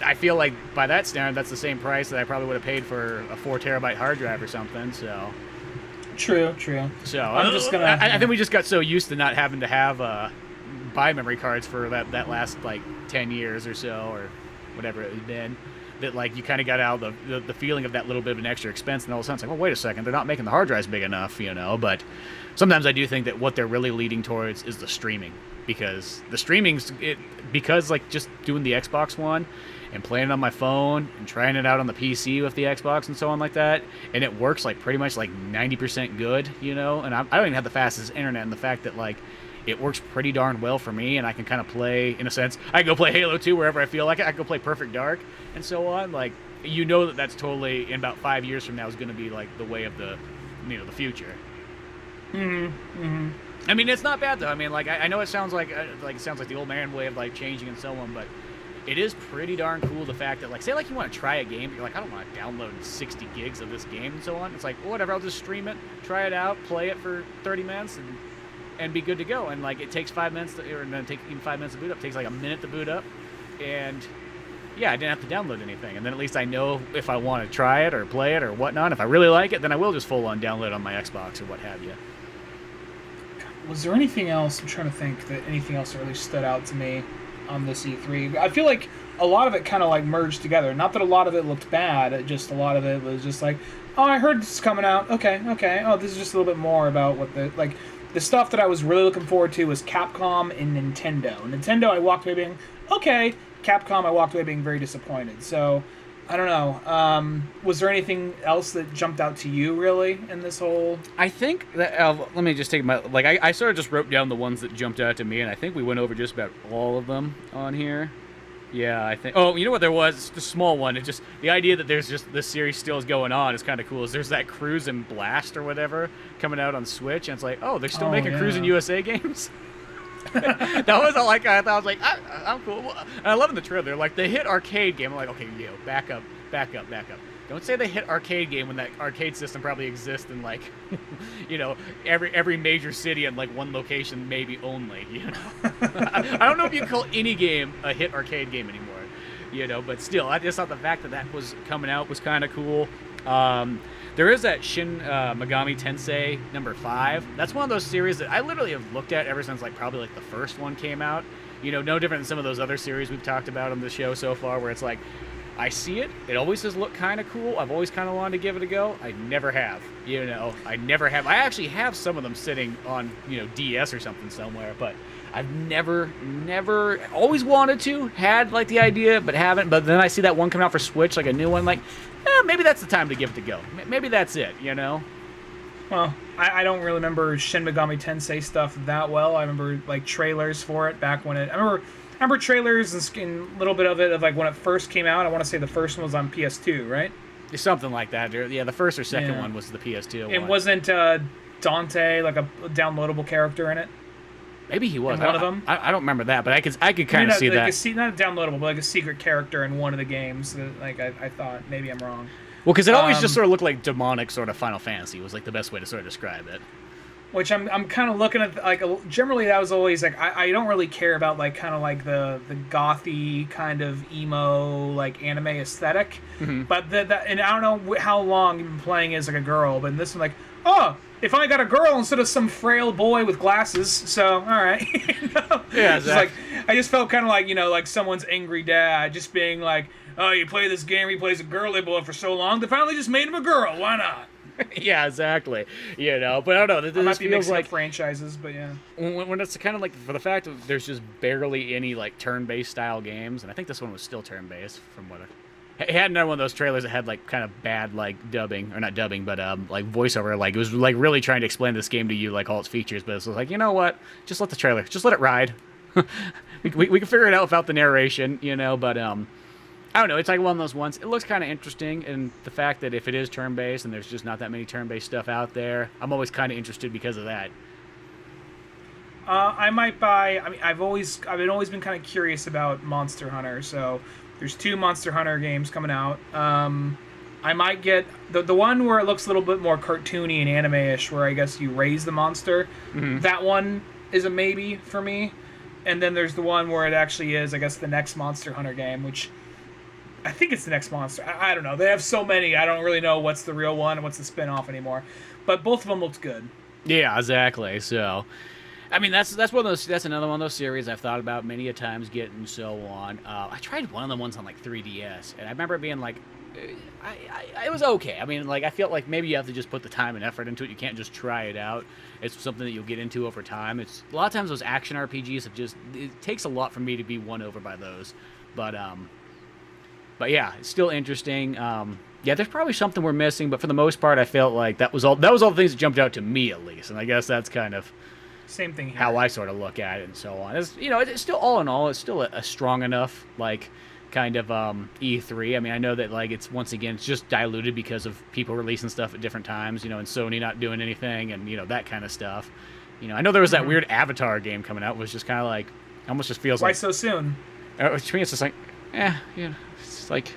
I feel like by that standard, that's the same price that I probably would have paid for a 4 terabyte hard drive or something, so. True. So I think we just got so used to not having to have buy memory cards for that last like 10 years or so, or whatever it had been. that like you kind of got out the feeling of that little bit of an extra expense, and all of a sudden it's like, well, wait a second, they're not making the hard drives big enough, But sometimes I do think that what they're really leading towards is the streaming, because the streaming's because like just doing the Xbox One and playing it on my phone and trying it out on the PC with the Xbox and so on like that, and it works like pretty much like 90% good, and I don't even have the fastest internet, and the fact that like it works pretty darn well for me, and I can kind of play, in a sense, I can go play Halo 2 wherever I feel like it, I can go play Perfect Dark and so on, like, that's totally, in about 5 years from now, is going to be like the way of the future. I mean, it's not bad though. I mean, like, I know it sounds like the old man way of like changing and so on, but it is pretty darn cool, the fact that, like, say, like, you want to try a game, but you're like, I don't want to download 60 gigs of this game and so on. It's like, well, whatever, I'll just stream it, try it out, play it for 30 minutes, and be good to go. And, like, it takes 5 minutes, or it doesn't take even 5 minutes to boot up. It takes, like, a minute to boot up. And, yeah, I didn't have to download anything. And then at least I know if I want to try it or play it or whatnot. If I really like it, then I will just full-on download on my Xbox or what have you. Was there anything else, I'm trying to think, that anything else that really stood out to me on this E3? I feel like a lot of it kind of like merged together. Not that a lot of it looked bad, just a lot of it was just like, oh, I heard this is coming out. Okay. Oh, this is just a little bit more about what the stuff that I was really looking forward to was Capcom and Nintendo. Nintendo, I walked away being okay. Capcom, I walked away being very disappointed. So, I don't know. Was there anything else that jumped out to you, really, in this whole... I think that... let me just take my... Like, I sort of just wrote down the ones that jumped out to me, and I think we went over just about all of them on here. Yeah, I think... Oh, you know what there was? It's a small one. It just... The idea that there's just... This series still is going on is kind of cool. Is there's that Cruise and Blast or whatever coming out on Switch, and it's like, oh, they're still making Cruise and USA games? That was all like, I thought, I was like, I'm cool. And I love in the trailer, like, they hit arcade game. I'm like, okay, back up. Don't say they hit arcade game when that arcade system probably exists in, like, every major city and, like, one location maybe only, I don't know if you can call any game a hit arcade game anymore, but still, I just thought the fact that was coming out was kind of cool. There is that Shin Megami Tensei number 5. That's one of those series that I literally have looked at ever since, like, probably, like, the first one came out. No different than some of those other series we've talked about on the show so far, where it's like, I see it. It always has looked kind of cool. I've always kind of wanted to give it a go. I never have. I never have. I actually have some of them sitting on, DS or something somewhere, but I've never, always wanted to, had, like, the idea, but haven't. But then I see that one coming out for Switch, like a new one, like, maybe that's the time to give it a go. Maybe that's it, Well, I don't really remember Shin Megami Tensei stuff that well. I remember, like, trailers for it back when it... I remember trailers and a little bit of it, of, like, when it first came out. I want to say the first one was on PS2, right? Something like that. Yeah, the first or second one was the PS2 one. It wasn't Dante, like, a downloadable character in it? Maybe he was. One of them? I don't remember that, but I could kind of see that. Not downloadable, but like a secret character in one of the games. That, like, I thought. Maybe I'm wrong. Well, because it always just sort of looked like demonic sort of Final Fantasy was, like, the best way to sort of describe it. Which I'm kind of looking at, like, generally that was always, like, I don't really care about, like, kind of like the gothy kind of emo, like, anime aesthetic. Mm-hmm. But and I don't know how long you've been playing as, like, a girl, but in this one, like, oh, they finally got a girl instead of some frail boy with glasses, so, all right. Yeah, exactly. Like, I just felt kind of like, like someone's angry dad just being like, oh, you play this game, he plays a girly boy for so long, they finally just made him a girl, why not? Yeah, exactly. But I don't know. This I might be feels mixing like up franchises, but yeah. When it's kind of like, for the fact that there's just barely any, like, turn-based style games, and I think this one was still turn-based from what it had another one of those trailers that had, like, kind of bad, like, dubbing, or not dubbing, but like voiceover. Like, it was like really trying to explain this game to you, like, all its features. But it was like, you know what? Just let the trailer, just let it ride. we can figure it out without the narration, But I don't know. It's like one of those ones. It looks kind of interesting, and the fact that if it is turn-based and there's just not that many turn-based stuff out there, I'm always kind of interested because of that. I might buy. I mean, I've always been kind of curious about Monster Hunter. So there's 2 Monster Hunter games coming out. I might get the one where it looks a little bit more cartoony and anime-ish, where I guess you raise the monster. Mm-hmm. That one is a maybe for me. And then there's the one where it actually is, I guess, the next Monster Hunter game, which I think it's the next Monster. I don't know. They have so many. I don't really know what's the real one and what's the spin-off anymore. But both of them looked good. Yeah, exactly. So, I mean, that's one of those. That's another one of those series I've thought about many a times getting and so on. I tried one of the ones on like 3DS, and I remember it being like, it was okay. I mean, like I feel like maybe you have to just put the time and effort into it. You can't just try it out. It's something that you'll get into over time. It's a lot of times those action RPGs have just it takes a lot for me to be won over by those. But yeah, it's still interesting. Yeah, there's probably something we're missing, but for the most part, I felt like that was all the things that jumped out to me at least, and I guess that's kind of same thing here. How I sort of look at it and so on. It's, it's still all in all, it's still a strong enough like kind of E3. I mean, I know that like it's once again it's just diluted because of people releasing stuff at different times, and Sony not doing anything, and that kind of stuff. I know there was that weird Avatar game coming out, which just kind of like almost just feels Why like so soon? To me, it's just like, it's like.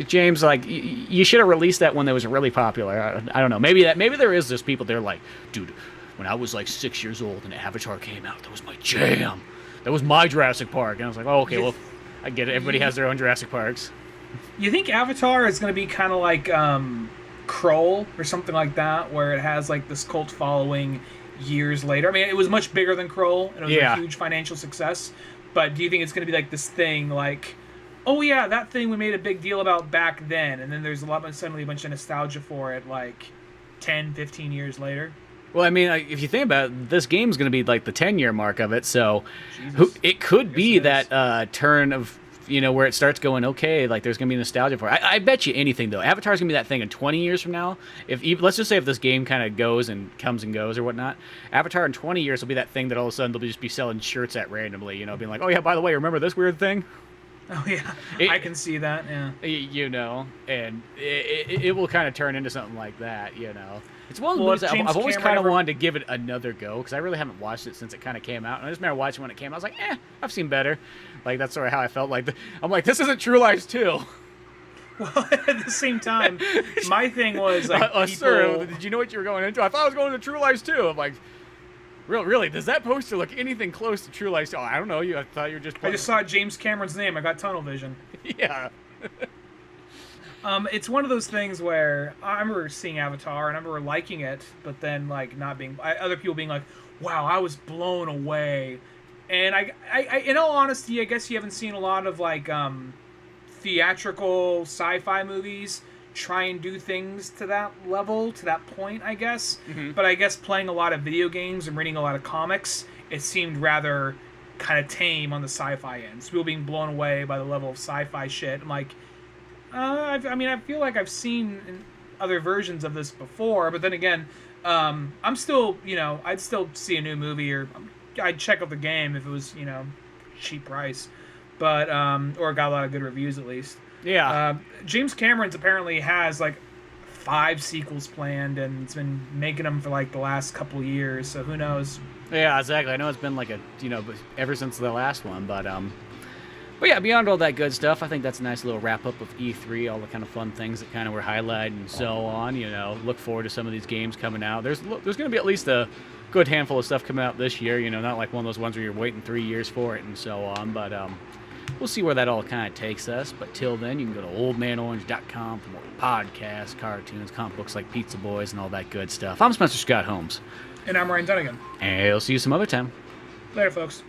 James, like, you should have released that when that was really popular. I don't know. Maybe there is just people there like, dude, when I was like 6 years old and Avatar came out, that was my jam. That was my Jurassic Park. And I was like, oh, okay, well, I get it. Everybody has their own Jurassic Parks. You think Avatar is going to be kind of like Kroll or something like that, where it has like this cult following years later? I mean, it was much bigger than Kroll, and it was a huge financial success. But do you think it's going to be like this thing like, oh yeah, that thing we made a big deal about back then, and then there's suddenly a bunch of nostalgia for it like 10, 15 years later? Well, I mean, if you think about it, this game's going to be like the 10-year mark of it, so it could be that turn of, where it starts going, okay, like there's going to be nostalgia for it. I bet you anything, though. Avatar's going to be that thing in 20 years from now. Let's just say if this game kind of goes and comes and goes or whatnot, Avatar in 20 years will be that thing that all of a sudden they'll just be selling shirts at randomly, being like, oh yeah, by the way, remember this weird thing? Oh yeah, I can see that. Yeah, and it will kind of turn into something like that. It's one of the movies I've always kind of wanted to give it another go because I really haven't watched it since it kind of came out. And I just remember watching when it came out. I was like, I've seen better. Like that's sort of how I felt. Like I'm like, this isn't True Lies 2. Well, at the same time, my thing was like, people... sir, did you know what you were going into? I thought I was going to True Lies 2. I'm like. Really? Does that poster look anything close to True Lies? Oh, I don't know. I thought you were just... I just saw James Cameron's name. I got tunnel vision. Yeah. It's one of those things where I remember seeing Avatar and I remember liking it, but then like not being... other people being like, wow, I was blown away. And I in all honesty, I guess you haven't seen a lot of like theatrical sci-fi movies try and do things to that level, to that point, I guess. Mm-hmm. But I guess playing a lot of video games and reading a lot of comics, it seemed rather kind of tame on the sci-fi end. So people being blown away by the level of sci-fi shit. I'm like, I feel like I've seen other versions of this before, but then again, I'm still, I'd still see a new movie or I'd check out the game if it was, cheap price, but or got a lot of good reviews at least. Yeah. James Cameron's apparently has like 5 sequels planned, and it's been making them for like the last couple of years. So who knows? Yeah, exactly. I know it's been like ever since the last one, but yeah, beyond all that good stuff, I think that's a nice little wrap up of E3, all the kind of fun things that kind of were highlighted and so on. Look forward to some of these games coming out. There's going to be at least a good handful of stuff coming out this year. Not like one of those ones where you're waiting 3 years for it and so on, but we'll see where that all kind of takes us. But till then, you can go to oldmanorange.com for more podcasts, cartoons, comic books like Pizza Boys, and all that good stuff. I'm Spencer Scott Holmes. And I'm Ryan Dunnigan. And I'll see you some other time. Later, folks.